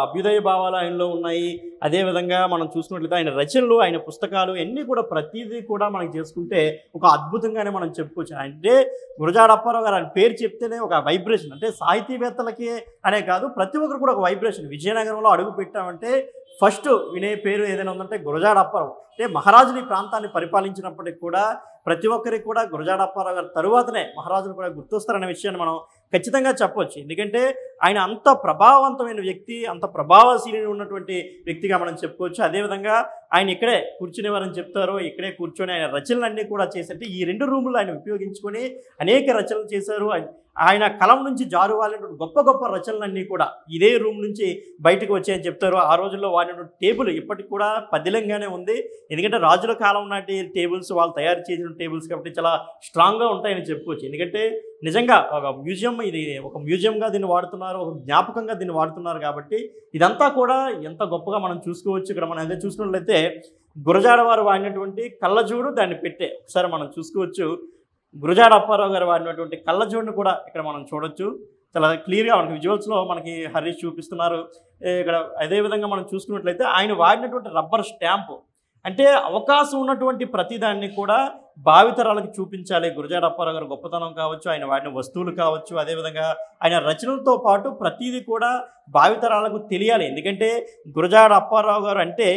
అభ్యుదయ భావాలు ఆయనలో ఉన్నాయి. అదేవిధంగా మనం చూసుకున్నట్లయితే ఆయన రచనలు, ఆయన పుస్తకాలు అన్నీ కూడా ప్రతిదీ కూడా మనం చేసుకుంటే ఒక అద్భుతంగానే మనం చెప్పుకోవచ్చు. అంటే గురజాడ అప్పారావు గారు ఆయన పేరు చెప్తేనే ఒక వైబ్రేషన్, అంటే సాహితీవేత్తలకి అనే కాదు ప్రతి ఒక్కరు కూడా ఒక వైబ్రేషన్. విజయనగరంలో అడుగు పెట్టామంటే ఫస్ట్ వినే పేరు ఏదైనా ఉందంటే గురజాడ అప్పారావు. అంటే మహారాజుని ప్రాంతాన్ని పరిపాలించినప్పటికి కూడా ప్రతి ఒక్కరికి కూడా గురజాడ అప్పారావు గారి తరువాతనే మహారాజులు కూడా గుర్తొస్తారనే విషయాన్ని మనం ఖచ్చితంగా చెప్పవచ్చు. ఎందుకంటే ఆయన అంత ప్రభావవంతమైన వ్యక్తి, అంత ప్రభావశీలి ఉన్నటువంటి వ్యక్తిగా మనం చెప్పుకోవచ్చు. అదేవిధంగా ఆయన ఇక్కడే కూర్చునేవారని చెప్తారు, ఇక్కడే కూర్చొని ఆయన రచనలన్నీ కూడా చేసేట్టు ఈ 2 రూములు ఆయన ఉపయోగించుకొని అనేక రచనలు చేశారు. ఆయన కలం నుంచి జారువాలినటువంటి గొప్ప గొప్ప రచనలన్నీ కూడా ఇదే రూమ్ నుంచి బయటకు వచ్చాయని చెప్తారు. ఆ రోజుల్లో వాడినటువంటి టేబుల్ ఇప్పటికి కూడా పదిలంగానే ఉంది. ఎందుకంటే రాజుల కాలం నాటి టేబుల్స్, వాళ్ళు తయారు చేసిన టేబుల్స్ కాబట్టి చాలా స్ట్రాంగ్గా ఉంటాయని చెప్పుకోవచ్చు. ఎందుకంటే నిజంగా ఒక మ్యూజియం, ఇది ఒక మ్యూజియంగా దీన్ని వాడుతున్నారు, ఒక జ్ఞాపకంగా దీన్ని వాడుతున్నారు. కాబట్టి ఇదంతా కూడా ఎంత గొప్పగా మనం చూసుకోవచ్చు. ఇక్కడ మనం ఏదైతే చూసుకున్నట్లయితే గురజాడ వారు వాడినటువంటి కళ్ళజోడు, దాన్ని పెట్టే ఒకసారి మనం చూసుకోవచ్చు. గురజాడ అప్పారావు గారు వాడినటువంటి కళ్ళజోడును కూడా ఇక్కడ మనం చూడొచ్చు. చాలా క్లియర్గా మనకి విజువల్స్లో మనకి హరీష్ చూపిస్తున్నారు ఇక్కడ. అదేవిధంగా మనం చూసుకున్నట్లయితే ఆయన వాడినటువంటి రబ్బర్ స్టాంపు, అంటే అవకాశం ఉన్నటువంటి ప్రతిదాన్ని కూడా భావితరాలకు చూపించాలి. గురజాడ అప్పారావు గారు గొప్పతనం కావచ్చు, ఆయన వాడిన వస్తువులు కావచ్చు, అదేవిధంగా ఆయన రచనలతో పాటు ప్రతిదీ కూడా భావితరాలకు తెలియాలి. ఎందుకంటే గురజాడ అప్పారావు గారు అంటే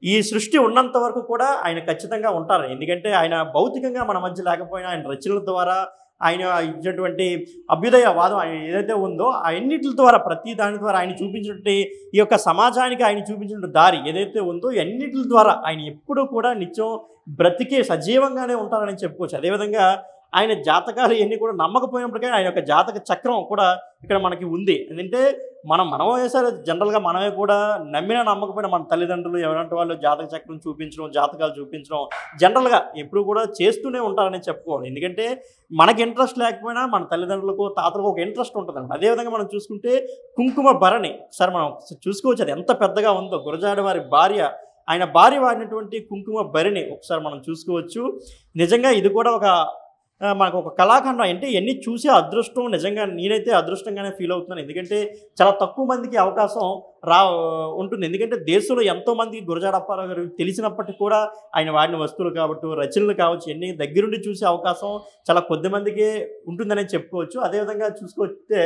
ఈ సృష్టి ఉన్నంత వరకు కూడా ఆయన ఖచ్చితంగా ఉంటారు. ఎందుకంటే ఆయన భౌతికంగా మన మధ్య లేకపోయినా ఆయన రచనల ద్వారా, ఆయన ఇచ్చినటువంటి అభ్యుదయవాదం ఆయన ఏదైతే ఉందో అన్నిటి ద్వారా, ప్రతి దాని ద్వారా ఆయన చూపించినటువంటి ఈ యొక్క సమాజానికి ఆయన చూపించిన దారి ఏదైతే ఉందో అన్నిటి ద్వారా ఆయన ఎప్పుడూ కూడా నిత్యం బ్రతికే సజీవంగానే ఉంటారని చెప్పుకోవచ్చు. అదేవిధంగా ఆయన జాతకాలు ఇవన్నీ కూడా నమ్మకపోయినప్పటికీ ఆయన యొక్క జాతక చక్రం కూడా ఇక్కడ మనకి ఉంది. ఎందుకంటే మనం వేసారు జనరల్గా మనమే కూడా నమ్మినా నమ్మకపోయినా మన తల్లిదండ్రులు ఎవరంటే వాళ్ళు జాతక చక్రం చూపించడం, జాతకాలు చూపించడం జనరల్గా ఎప్పుడు కూడా చేస్తూనే ఉంటారని చెప్పుకోవాలి. ఎందుకంటే మనకి ఇంట్రెస్ట్ లేకపోయినా మన తల్లిదండ్రులకు, తాతలకు ఒక ఇంట్రెస్ట్ ఉంటుంది అన్నమాట. అదేవిధంగా మనం చూసుకుంటే కుంకుమ భరణి ఒకసారి మనం చూసుకోవచ్చు, అది ఎంత పెద్దగా ఉందో. గురజాడ వారి భార్య, ఆయన భార్య వాడినటువంటి కుంకుమ భరణి ఒకసారి మనం చూసుకోవచ్చు. నిజంగా ఇది కూడా మనకు ఒక కళాఖండం. అంటే ఇవన్నీ చూసే అదృష్టం నిజంగా నేనైతే అదృష్టంగానే ఫీల్ అవుతున్నాను. ఎందుకంటే చాలా తక్కువ మందికి అవకాశం ఉంటుంది. ఎందుకంటే దేశంలో ఎంతోమందికి గురజాడ అప్పారావు గారు తెలిసినప్పటికీ కూడా ఆయన వాడిన వస్తువులు కావచ్చు, రచనలు కావచ్చు, ఇవన్నీ దగ్గరుండి చూసే అవకాశం చాలా కొద్ది మందికి ఉంటుందనే చెప్పుకోవచ్చు. అదేవిధంగా చూసుకొస్తే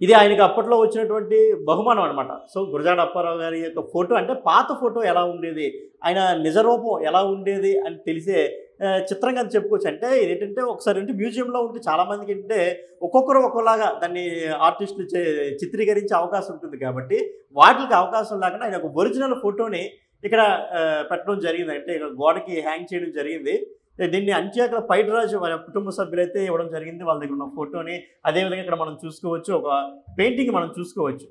ఇది ఆయనకి అప్పట్లో వచ్చినటువంటి బహుమానం అనమాట. సో గురజాడ అప్పారావు గారి యొక్క ఫోటో, అంటే పాత ఫోటో ఎలా ఉండేది, ఆయన నిజరూపం ఎలా ఉండేది అని తెలిసే చిత్రంగా చెప్పుకోవచ్చు. అంటే ఇదేంటంటే ఒకసారి అంటే మ్యూజియంలో ఉంటే చాలామందికి ఏంటంటే ఒక్కొక్కరు ఒక్కోలాగా దాన్ని ఆర్టిస్టులు చిత్రీకరించే అవకాశం ఉంటుంది. కాబట్టి వాటికి అవకాశం లేకుండా ఆయన ఒక ఒరిజినల్ ఫోటోని ఇక్కడ పెట్టడం జరిగింది. అంటే ఇక్కడ గోడకి హ్యాంగ్ చేయడం జరిగింది. దీన్ని అంత్యాకల పైడిరాజు వాళ్ళ కుటుంబ సభ్యులైతే ఇవ్వడం జరిగింది వాళ్ళ దగ్గర ఉన్న ఫోటోని. అదేవిధంగా ఇక్కడ మనం చూసుకోవచ్చు ఒక పెయింటింగ్ మనం చూసుకోవచ్చు.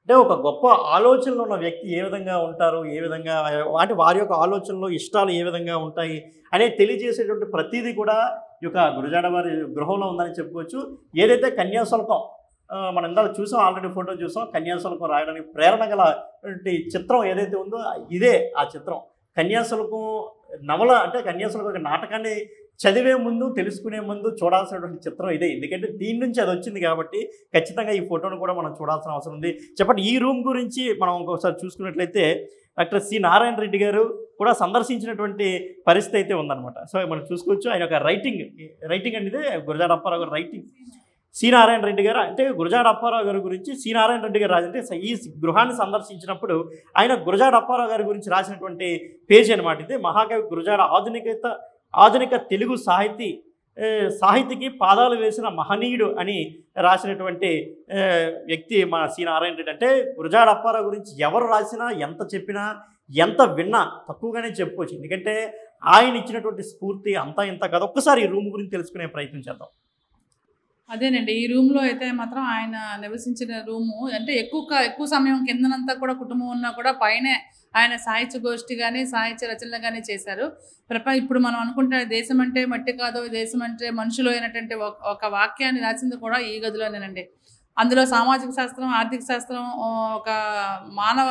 అంటే ఒక గొప్ప ఆలోచనలో ఉన్న వ్యక్తి ఏ విధంగా ఉంటారు, ఏ విధంగా అంటే వారి యొక్క ఆలోచనలో ఇష్టాలు ఏ విధంగా ఉంటాయి అనేది తెలియజేసేటువంటి ప్రతిదీ కూడా ఈ యొక్క గురజాడ వారి గృహంలో ఉందని చెప్పుకోవచ్చు. ఏదైతే కన్యాశుల్కం మనం ఇందాక చూసాం, ఆల్రెడీ ఫోటో చూసాం, కన్యాశుల్కం రాయడానికి ప్రేరణ గల చిత్రం ఏదైతే ఉందో ఇదే ఆ చిత్రం. కన్యాశుల్కం నవల, అంటే కన్యాశుల్కం ఒక నాటకాన్ని చదివే ముందు, తెలుసుకునే ముందు చూడాల్సినటువంటి చిత్రం ఇదే. ఎందుకంటే దీని నుంచి అది వచ్చింది కాబట్టి ఖచ్చితంగా ఈ ఫోటోను కూడా మనం చూడాల్సిన అవసరం ఉంది. చెప్పండి, ఈ రూమ్ గురించి మనం ఇంకొకసారి చూసుకున్నట్లయితే డాక్టర్ సి నారాయణ రెడ్డి గారు కూడా సందర్శించినటువంటి పరిస్థితి అయితే ఉందన్నమాట. సో మనం చూసుకోవచ్చు ఆయన యొక్క రైటింగ్ అనేది గురజాడ అప్పారావు గారు రైటింగ్. సి నారాయణ రెడ్డి గారు అంటే గురజాడ అప్పారావు గారి గురించి సి నారాయణ రెడ్డి గారు రాజంటే ఈ గృహాన్ని సందర్శించినప్పుడు ఆయన గురజాడ అప్పారావు గారి గురించి రాసినటువంటి పేజీ అనమాట ఇది. మహాకవి గురజాడ ఆధునిక తెలుగు సాహితీకి పాదాలు వేసిన మహనీయుడు అని రాసినటువంటి వ్యక్తి మన సి నారాయణ రెడ్డి. అంటే గురజాడ అప్పారావు గురించి ఎవరు రాసినా, ఎంత చెప్పినా, ఎంత విన్నా తక్కువగానే చెప్పుకోవచ్చు. ఎందుకంటే ఆయన ఇచ్చినటువంటి స్ఫూర్తి అంతా ఇంత కాదు. ఒక్కసారి ఈ రూమ్ గురించి తెలుసుకునే ప్రయత్నం చేద్దాం. అదేనండి. ఈ రూమ్‌లో అయితే మాత్రం ఆయన నివసించిన రూము అంటే ఎక్కువ సమయం కిందనంతా కూడా కుటుంబం ఉన్నా కూడా పైనే ఆయన సాహిత్య గోష్ఠి గాని, సాహిత్య రచనలు గాని చేశారు. ఇప్పుడు మనం అనుకుంటే దేశం అంటే మట్టి కాదు, దేశం అంటే మనుషులు అయినటువంటి ఒక వాక్యాన్ని రాసింది కూడా ఈ గదిలోనేనండి. అందులో సామాజిక శాస్త్రం, ఆర్థిక శాస్త్రం, ఒక మానవ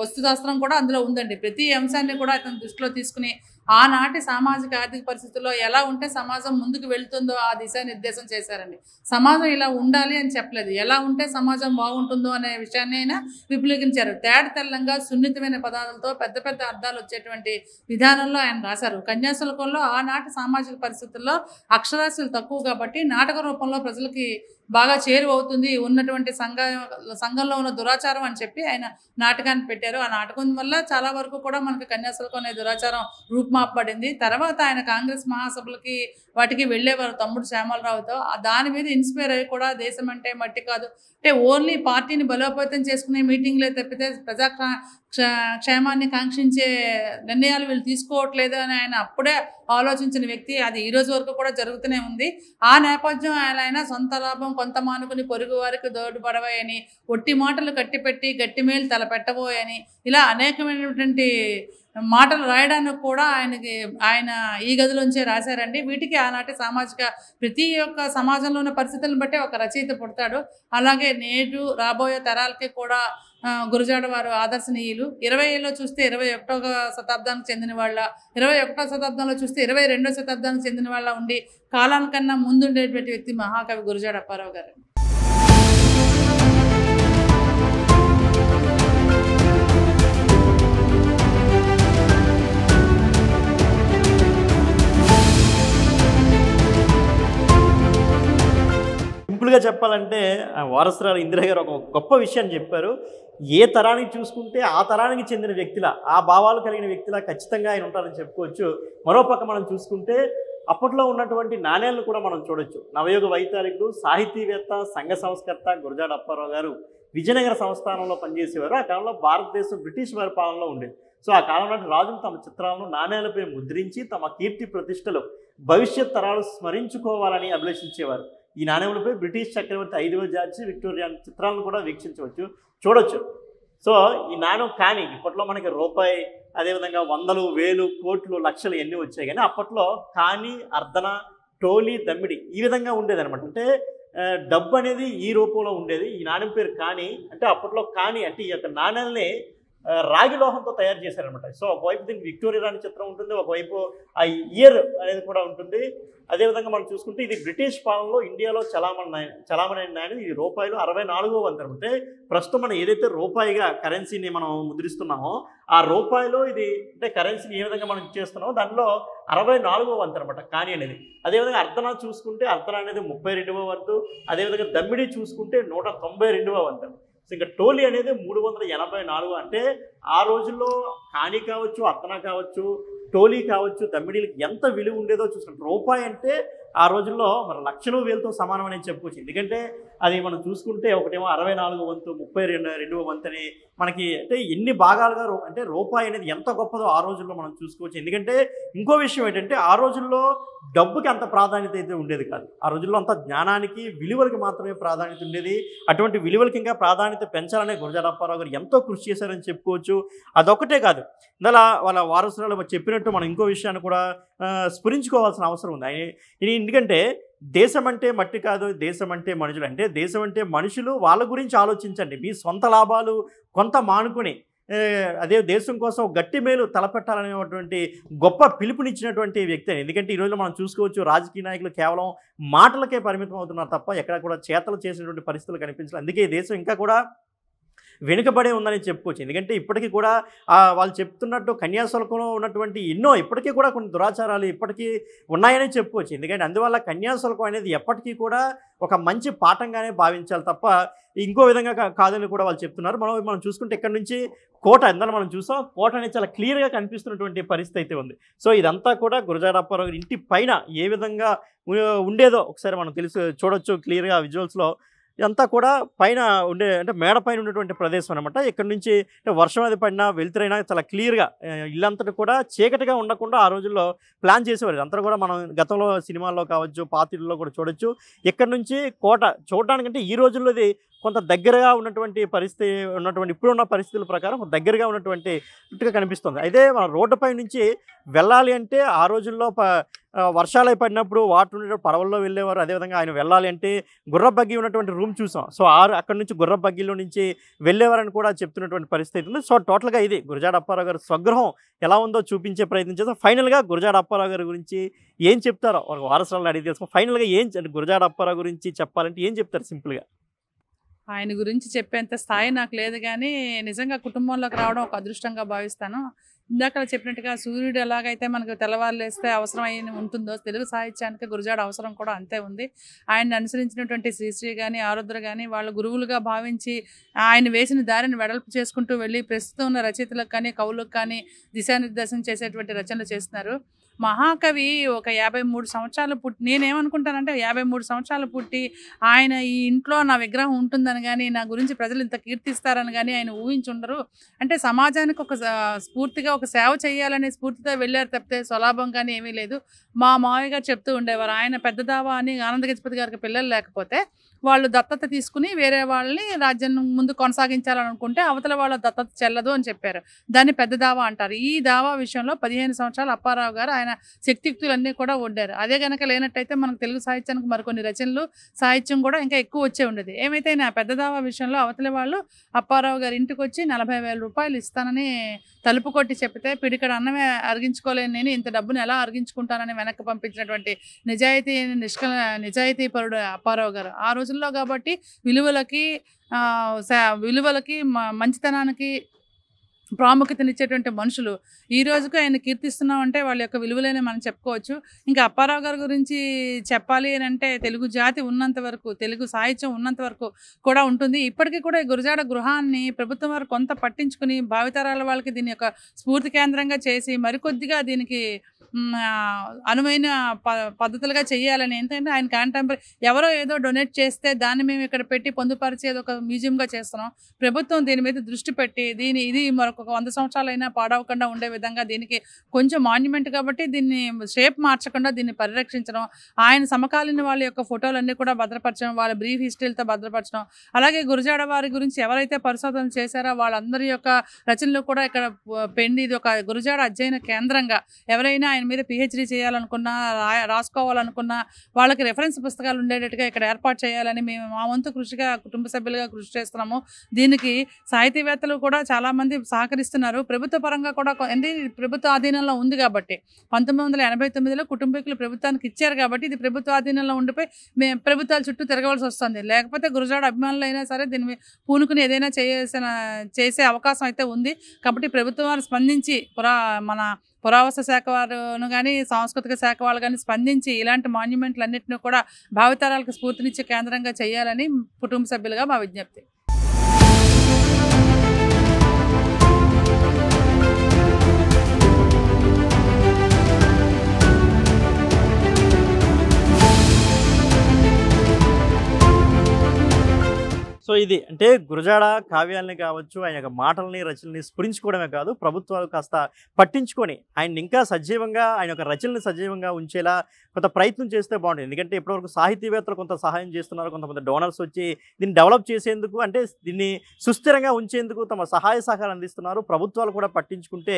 వస్తు శాస్త్రం కూడా అందులో ఉందండి. ప్రతి అంశాన్ని కూడా అతను దృష్టిలో తీసుకుని ఆనాటి సామాజిక ఆర్థిక పరిస్థితుల్లో ఎలా ఉంటే సమాజం ముందుకు వెళ్తుందో ఆ దిశానిర్దేశం చేశారండి. సమాజం ఇలా ఉండాలి అని చెప్పలేదు, ఎలా ఉంటే సమాజం బాగుంటుందో అనే విషయాన్ని అయినా విపులీకరించారు. తెల్లంగా సున్నితమైన పదాలతో పెద్ద పెద్ద అర్థాలు వచ్చేటువంటి విధానంలో ఆయన రాశారు. కన్యాశుల్కంలో ఆనాటి సామాజిక పరిస్థితుల్లో అక్షరాస్యులు తక్కువ కాబట్టి నాటక రూపంలో ప్రజలకి బాగా చేరువవుతుంది ఉన్నటువంటి సంఘంలో ఉన్న దురాచారం అని చెప్పి ఆయన నాటకాన్ని పెట్టారు. ఆ నాటకం వల్ల చాలా వరకు కూడా మనకి కన్యాశుల్కం అనే దురాచారం రూపుమాపబడింది. తర్వాత ఆయన కాంగ్రెస్ మహాసభలకి వాటికి వెళ్ళేవారు తమ్ముడు శ్యామలరావుతో. దాని మీద ఇన్స్పైర్ అయ్యి కూడా దేశం అంటే మట్టి కాదు అంటే ఓన్లీ పార్టీని బలోపేతం చేసుకునే మీటింగ్లే తప్పితే ప్రజా క్షేమాన్ని కాంక్షించే నిర్ణయాలు వీళ్ళు తీసుకోవట్లేదు అని ఆయన అప్పుడే ఆలోచించిన వ్యక్తి. అది ఈ రోజు వరకు కూడా జరుగుతూనే ఉంది. ఆ నేపథ్యం ఆయన సొంత లాభం కొంత మానుకుని పొరుగు వారికి దోడుపడవని, ఒట్టి మాటలు కట్టిపెట్టి గట్టి మేలు తలపెట్టబోయని, ఇలా అనేకమైనటువంటి మాటలు రాయడానికి కూడా ఆయన ఈ గదిలోంచే రాశారండి. వీటికి ఆనాటి ప్రతి ఒక్క సమాజంలో ఉన్న పరిస్థితులను బట్టి ఒక రచయిత పుడతాడు. అలాగే నేడు రాబోయే తరాలకి కూడా గురజాడ వారు ఆదర్శనీయులు. 20లో చూస్తే 21వ శతాబ్దానికి చెందిన వాళ్ళ, 21వ శతాబ్దంలో చూస్తే 22వ శతాబ్దానికి చెందిన వాళ్ళ ఉండి కాలానికన్నా ముందుండేటువంటి వ్యక్తి మహాకవి గురజాడ అప్పారావు గారు. సింపుల్గా చెప్పాలంటే వారసురాలు ఇందిరా గారు ఒక గొప్ప విషయాన్ని చెప్పారు. ఏ తరానికి చూసుకుంటే ఆ తరానికి చెందిన వ్యక్తిలా, ఆ భావాలు కలిగిన వ్యక్తిలా ఖచ్చితంగా ఆయన ఉంటారని చెప్పుకోవచ్చు. మరోపక్క మనం చూసుకుంటే అప్పట్లో ఉన్నటువంటి నాణ్యాలను కూడా మనం చూడొచ్చు. నవయుగ వైతాళికుడు, సాహితీవేత్త, సంఘ సంస్కర్త గురజాడ అప్పారావు గారు విజయనగర సంస్థానంలో పనిచేసేవారు. ఆ కాలంలో భారతదేశం బ్రిటిష్ వారి పాలనలో ఉండేది. సో ఆ కాలం నాటి రాజులు తమ చిత్రాలను నాణ్యాలపై ముద్రించి తమ కీర్తి ప్రతిష్టలు భవిష్యత్ తరాలు స్మరించుకోవాలని అభిలషించేవారు. ఈ నాణ్యములపై బ్రిటిష్ చక్రవర్తి 5వ జార్జి విక్టోరియా చిత్రాలను కూడా చూడొచ్చు. సో ఈ నాణ్యం కానీ ఇప్పట్లో మనకి రూపాయి, అదేవిధంగా వందలు, వేలు, కోట్లు, లక్షలు ఎన్ని వచ్చాయి. కానీ అప్పట్లో కానీ, అర్ధన, టోలీ, దమ్మిడి ఈ విధంగా ఉండేదన్నమాట. అంటే డబ్బు అనేది ఈ రూపంలో ఉండేది. ఈ నాణ్యం పేరు కానీ. అంటే అప్పట్లో కానీ అంటే ఈ యొక్క నాణ్యాలని రాగి లోహంతో తయారు చేశారనమాట. సో ఒకవైపు దీనికి విక్టోరియా రాణి చిత్రం ఉంటుంది, ఒకవైపు ఆ ఇయర్ అనేది కూడా ఉంటుంది. అదేవిధంగా మనం చూసుకుంటే ఇది బ్రిటిష్ పాలనలో ఇండియాలో చలామణి నాణ్యం. ఇది రూపాయలు 64వ వంతు. అంటే ప్రస్తుతం మనం ఏదైతే రూపాయిగా కరెన్సీని మనం ముద్రిస్తున్నామో ఆ రూపాయలు ఇది అంటే కరెన్సీని ఏ విధంగా మనం చేస్తున్నామో దానిలో 64వ వంతు అనమాట కానీ అనేది. అదేవిధంగా అర్ధన చూసుకుంటే అర్ధన అనేది 32వ వంతు. అదేవిధంగా దమ్మిడి చూసుకుంటే 192వ వంతు. సో ఇంకా టోలీ అనేది 384. అంటే ఆ రోజుల్లో కాణి కావచ్చు, అర్ధన కావచ్చు, టోలీ కావచ్చు, దమ్మిడీలకి ఎంత విలువ ఉండేదో చూసుకుంటే రూపాయి అంటే ఆ రోజుల్లో మన లక్షలు వేలతో సమానం అనేది చెప్పుకోవచ్చు. ఎందుకంటే అది మనం చూసుకుంటే ఒకటేమో 64వ వంతు, 32వ వంతు అని మనకి అంటే ఎన్ని భాగాలుగా అంటే రూపాయి అనేది ఎంత గొప్పదో ఆ రోజుల్లో మనం చూసుకోవచ్చు. ఎందుకంటే ఇంకో విషయం ఏంటంటే ఆ రోజుల్లో డబ్బుకి అంత ప్రాధాన్యత అయితే ఉండేది కాదు. ఆ రోజుల్లో అంత జ్ఞానానికి, విలువలకి మాత్రమే ప్రాధాన్యత ఉండేది. అటువంటి విలువలకి ఇంకా ప్రాధాన్యత పెంచాలనే గురజాడ అప్పారావు గారు ఎంతో కృషి చేశారని చెప్పుకోవచ్చు. అదొకటే కాదు, ఇందులో వాళ్ళ వారసురాలు చెప్పినట్టు మనం ఇంకో విషయాన్ని కూడా స్ఫురించుకోవాల్సిన అవసరం ఉంది. ఎందుకంటే దేశం అంటే మట్టి కాదు, దేశం అంటే మనుషులు. అంటే దేశం అంటే మనుషులు, వాళ్ళ గురించి ఆలోచించండి. మీ సొంత లాభాలు కొంత మానుకుని అదే దేశం కోసం గట్టి మేలు తలపెట్టాలనేటువంటి గొప్ప పిలుపునిచ్చినటువంటి వ్యక్తి. ఎందుకంటే ఈరోజు మనం చూసుకోవచ్చు రాజకీయ నాయకులు కేవలం మాటలకే పరిమితం అవుతున్నారు తప్ప ఎక్కడ కూడా చేతలు చేసినటువంటి పరిస్థితులు కనిపించలేదు. అందుకే ఈ దేశం ఇంకా కూడా వెనుకబడే ఉందని చెప్పుకోవచ్చు. ఎందుకంటే ఇప్పటికీ కూడా వాళ్ళు చెప్తున్నట్టు కన్యాశుల్కంలో ఉన్నటువంటి ఎన్నో ఇప్పటికీ కూడా కొన్ని దురాచారాలు ఇప్పటికీ ఉన్నాయని చెప్పుకోవచ్చు. ఎందుకంటే అందువల్ల కన్యాశుల్కం అనేది ఎప్పటికీ కూడా ఒక మంచి పాఠంగానే భావించాలి తప్ప ఇంకో విధంగా కాదని కూడా వాళ్ళు చెప్తున్నారు. మనం చూసుకుంటే ఇక్కడ నుంచి కోట ఇందులో మనం చూసాం, కోట అనేది చాలా క్లియర్గా కనిపిస్తున్నటువంటి పరిస్థితి అయితే ఉంది. సో ఇదంతా కూడా గురజాడ అప్పారావు ఇంటి పైన ఏ విధంగా ఉండేదో ఒకసారి మనం చూడొచ్చు క్లియర్గా విజువల్స్లో. ఇదంతా కూడా పైన ఉండే అంటే మేడ పైన ఉన్నటువంటి ప్రదేశం అనమాట. ఇక్కడ నుంచి అంటే వర్షం అది పడినా వెళ్తురైనా చాలా క్లియర్గా ఇల్లంతటి కూడా చీకటిగా ఉండకుండా ఆ రోజుల్లో ప్లాన్ చేసేవారు. అంతా కూడా మనం గతంలో సినిమాల్లో కావచ్చు, పాతిళ్ళలో కూడా చూడొచ్చు. ఇక్కడ నుంచి కోట చూడడానికంటే ఈ రోజుల్లోది కొంత దగ్గరగా ఉన్నటువంటి పరిస్థితి ఉన్నటువంటి ఇప్పుడున్న పరిస్థితుల ప్రకారం దగ్గరగా ఉన్నటువంటిగా కనిపిస్తుంది. అయితే మన రోడ్డుపై నుంచి వెళ్ళాలి అంటే ఆ రోజుల్లో వర్షాలు పడినప్పుడు వాటర్ ఉండేటప్పుడు పడవల్లో వెళ్ళేవారు. అదేవిధంగా ఆయన వెళ్ళాలి అంటే గుర్ర బగ్గి ఉన్నటువంటి రూమ్ చూసాం. సో అక్కడ నుంచి గుర్ర బగ్గిలో నుంచి వెళ్ళేవారని కూడా చెప్తున్నటువంటి పరిస్థితి ఉంది. సో టోటల్గా ఇది గురజాడ అప్పారావు గారి స్వగృహం ఎలా ఉందో చూపించే ప్రయత్నం చేస్తాం. ఫైనల్గా గురజాడ అప్పారావు గారి గురించి ఏం చెప్తారో ఒక వారసులను అడిగి తెలుసుకో. ఫైనల్గా ఏం గురజాడ అప్పారావు గురించి చెప్పాలంటే ఏం చెప్తారు సింపుల్గా? ఆయన గురించి చెప్పేంత స్థాయి నాకు లేదు, కానీ నిజంగా కుటుంబంలోకి రావడం ఒక అదృష్టంగా భావిస్తాను. ఇందాక చెప్పినట్టుగా సూర్యుడు ఎలాగైతే మనకు తెల్లవారులు వేస్తే అవసరం అయిన ఉంటుందో తెలుగు సాహిత్యానికి గురజాడ అవసరం కూడా అంతే ఉంది. ఆయన్ని అనుసరించినటువంటి శ్రీశ్రీ కానీ ఆరుద్ర కానీ వాళ్ళ గురువులుగా భావించి ఆయన వేసిన దారిని వెడల్పు చేసుకుంటూ వెళ్ళి ప్రస్తుతం ఉన్న రచయితలకు కానీ కవులకు కానీ దిశానిర్దేశం చేసేటువంటి రచనలు చేస్తున్నారు. మహాకవి ఒక 53 సంవత్సరాలు పుట్టి, నేనేమనుకుంటానంటే 53 సంవత్సరాలు పుట్టి ఆయన ఈ ఇంట్లో నా విగ్రహం ఉంటుందని కానీ నా గురించి ప్రజలు ఇంత కీర్తిస్తారని కానీ ఆయన ఊహించుండరు. అంటే సమాజానికి ఒక స్ఫూర్తిగా ఒక సేవ చేయాలనే స్ఫూర్తితో వెళ్ళారు తప్పితే స్వలాభం కానీ ఏమీ లేదు. మా మావయ్య గారు చెప్తూ ఉండేవారు, ఆయన పెద్ద దావా అని ఆనంద గజపతి గారికి పిల్లలు లేకపోతే వాళ్ళు దత్తత తీసుకుని వేరే వాళ్ళని రాజ్యం ముందు కొనసాగించాలనుకుంటే అవతల వాళ్ళ దత్తత చెల్లదు అని చెప్పారు. దాన్ని పెద్ద దావా అంటారు. ఈ దావా విషయంలో 15 సంవత్సరాలు అప్పారావు గారు ఆయన శక్తియుక్తులన్నీ కూడా వండారు. అదే కనుక లేనట్టయితే మనకు తెలుగు సాహిత్యానికి మరికొన్ని రచనలు సాహిత్యం కూడా ఇంకా ఎక్కువ వచ్చే ఉండేది. ఏమైతే నా పెద్ద దావా విషయంలో అవతలి వాళ్ళు అప్పారావు గారి ఇంటికి వచ్చి 40,000 రూపాయలు ఇస్తానని తలుపు కొట్టి చెప్తే పిడికడ అన్నమే అరిగించుకోలేని నేను ఇంత డబ్బును ఎలా అరిగించుకుంటానని వెనక్కి పంపించినటువంటి నిజాయితీ పరుడు అప్పారావు గారు. ఆ రోజుల్లో కాబట్టి విలువలకి మంచితనానికి ప్రాముఖ్యతనిచ్చేటువంటి మనుషులు ఈ రోజుకు ఆయన కీర్తిస్తున్నామంటే వాళ్ళ యొక్క విలువలేనే మనం చెప్పుకోవచ్చు. ఇంకా అప్పారావు గారి గురించి చెప్పాలి అని అంటే తెలుగు జాతి ఉన్నంత వరకు, తెలుగు సాహిత్యం ఉన్నంత వరకు కూడా ఉంటుంది. ఇప్పటికీ కూడా గురజాడ గృహాన్ని ప్రభుత్వం వారు కొంత పట్టించుకుని భావితరాల వాళ్ళకి దీని యొక్క స్ఫూర్తి కేంద్రంగా చేసి మరికొద్దిగా దీనికి అనువైన పద్ధతులుగా చేయాలని. ఎందుకంటే ఆయన కాంటెంపరీ ఎవరో ఏదో డొనేట్ చేస్తే దాన్ని మేము ఇక్కడ పెట్టి పొందుపరిచేది ఒక మ్యూజియంగా చేస్తున్నాం. ప్రభుత్వం దీని మీద దృష్టి పెట్టి ఇది మరొక 100 సంవత్సరాలైనా పాడవకుండా ఉండే విధంగా దీనికి కొంచెం మాన్యుమెంట్ కాబట్టి దీన్ని షేప్ మార్చకుండా దీన్ని పరిరక్షించడం, ఆయన సమకాలీన వాళ్ళ యొక్క ఫోటోలన్నీ కూడా భద్రపరచడం, వాళ్ళ బ్రీఫ్ హిస్టరీలతో భద్రపరచడం, అలాగే గురజాడ వారి గురించి ఎవరైతే పరిశోధన చేశారో వాళ్ళందరి యొక్క రచనలు కూడా ఇక్కడ పెండి ఇది ఒక గురజాడ అధ్యయన కేంద్రంగా ఎవరైనా ఆయన మీద పిహెచ్డీ చేయాలనుకున్నా రాసుకోవాలనుకున్నా వాళ్ళకి రెఫరెన్స్ పుస్తకాలు ఉండేటట్టుగా ఇక్కడ ఏర్పాటు చేయాలని మేము మా వంతు కృషిగా కుటుంబ సభ్యులుగా కృషి చేస్తున్నాము. దీనికి సాహితీవేత్తలు కూడా చాలామంది సహకరిస్తున్నారు. ప్రభుత్వ పరంగా కూడా ప్రభుత్వ ఆధీనంలో ఉంది కాబట్టి 1989లో కుటుంబీకులు ప్రభుత్వానికి ఇచ్చారు కాబట్టి ఇది ప్రభుత్వ ఆధీనంలో ఉండిపోయి ప్రభుత్వాల చుట్టూ తిరగవలసి వస్తుంది. లేకపోతే గురజాడ అభిమానులు అయినా సరే దీన్ని పూనుకుని ఏదైనా చేసే అవకాశం అయితే ఉంది. కాబట్టి ప్రభుత్వం వారు స్పందించి మన పురావస్తు శాఖ వారును కానీ సాంస్కృతిక శాఖ వాళ్ళు కానీ స్పందించి ఇలాంటి మాన్యుమెంట్లు అన్నింటినీ కూడా భావితరాలకు స్ఫూర్తినిచ్చే కేంద్రంగా చేయాలని కుటుంబ సభ్యులుగా మా విజ్ఞప్తి. సో ఇది అంటే గురజాడ కావ్యాలని కావచ్చు, ఆయన యొక్క మాటల్ని రచనల్ని స్ఫురించుకోవడమే కాదు, ప్రభుత్వాలు కాస్త పట్టించుకొని ఆయన ఇంకా సజీవంగా ఆయన యొక్క రచనల్ని సజీవంగా ఉంచేలా కొంత ప్రయత్నం చేస్తే బాగుంటుంది. ఎందుకంటే ఇప్పటివరకు సాహితీవేత్తలు కొంత సహాయం చేస్తున్నారు, కొంతమంది డోనర్స్ వచ్చి దీన్ని డెవలప్ చేసేందుకు అంటే దీన్ని సుస్థిరంగా ఉంచేందుకు తమ సహాయ సహకారం అందిస్తున్నారు. ప్రభుత్వాలు కూడా పట్టించుకుంటే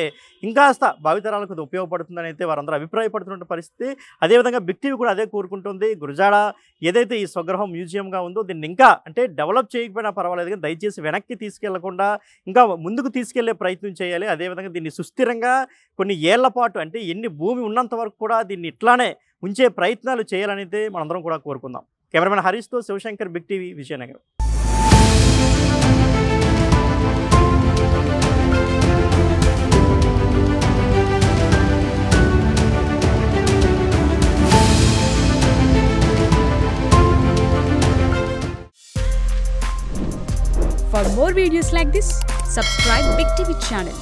ఇంకాస్త భావితరాలకు అది ఉపయోగపడుతుందని అయితే వారందరూ అభిప్రాయపడుతున్న పరిస్థితి. అదేవిధంగా బిగ్ టీవీ కూడా అదే కోరుకుంటుంది. గురజాడ ఏదైతే ఈ స్వగృహం మ్యూజియంగా ఉందో దీన్ని ఇంకా అంటే డెవలప్ చేయకపోయినా పర్వాలేదు, కానీ దయచేసి వెనక్కి తీసుకెళ్లకుండా ఇంకా ముందుకు తీసుకెళ్లే ప్రయత్నం చేయాలి. అదేవిధంగా దీన్ని సుస్థిరంగా కొన్ని ఏళ్ల పాటు అంటే ఎన్ని భూమి ఉన్నంత వరకు కూడా దీన్ని ఇట్లానే ఉంచే ప్రయత్నాలు చేయాలని అయితే మనందరం కూడా కోరుకుందాం. కెమెరామెన్ హరీష్తో Shivashankar, big TV, Vizianagaram. For more videos like this, subscribe Big TV channel.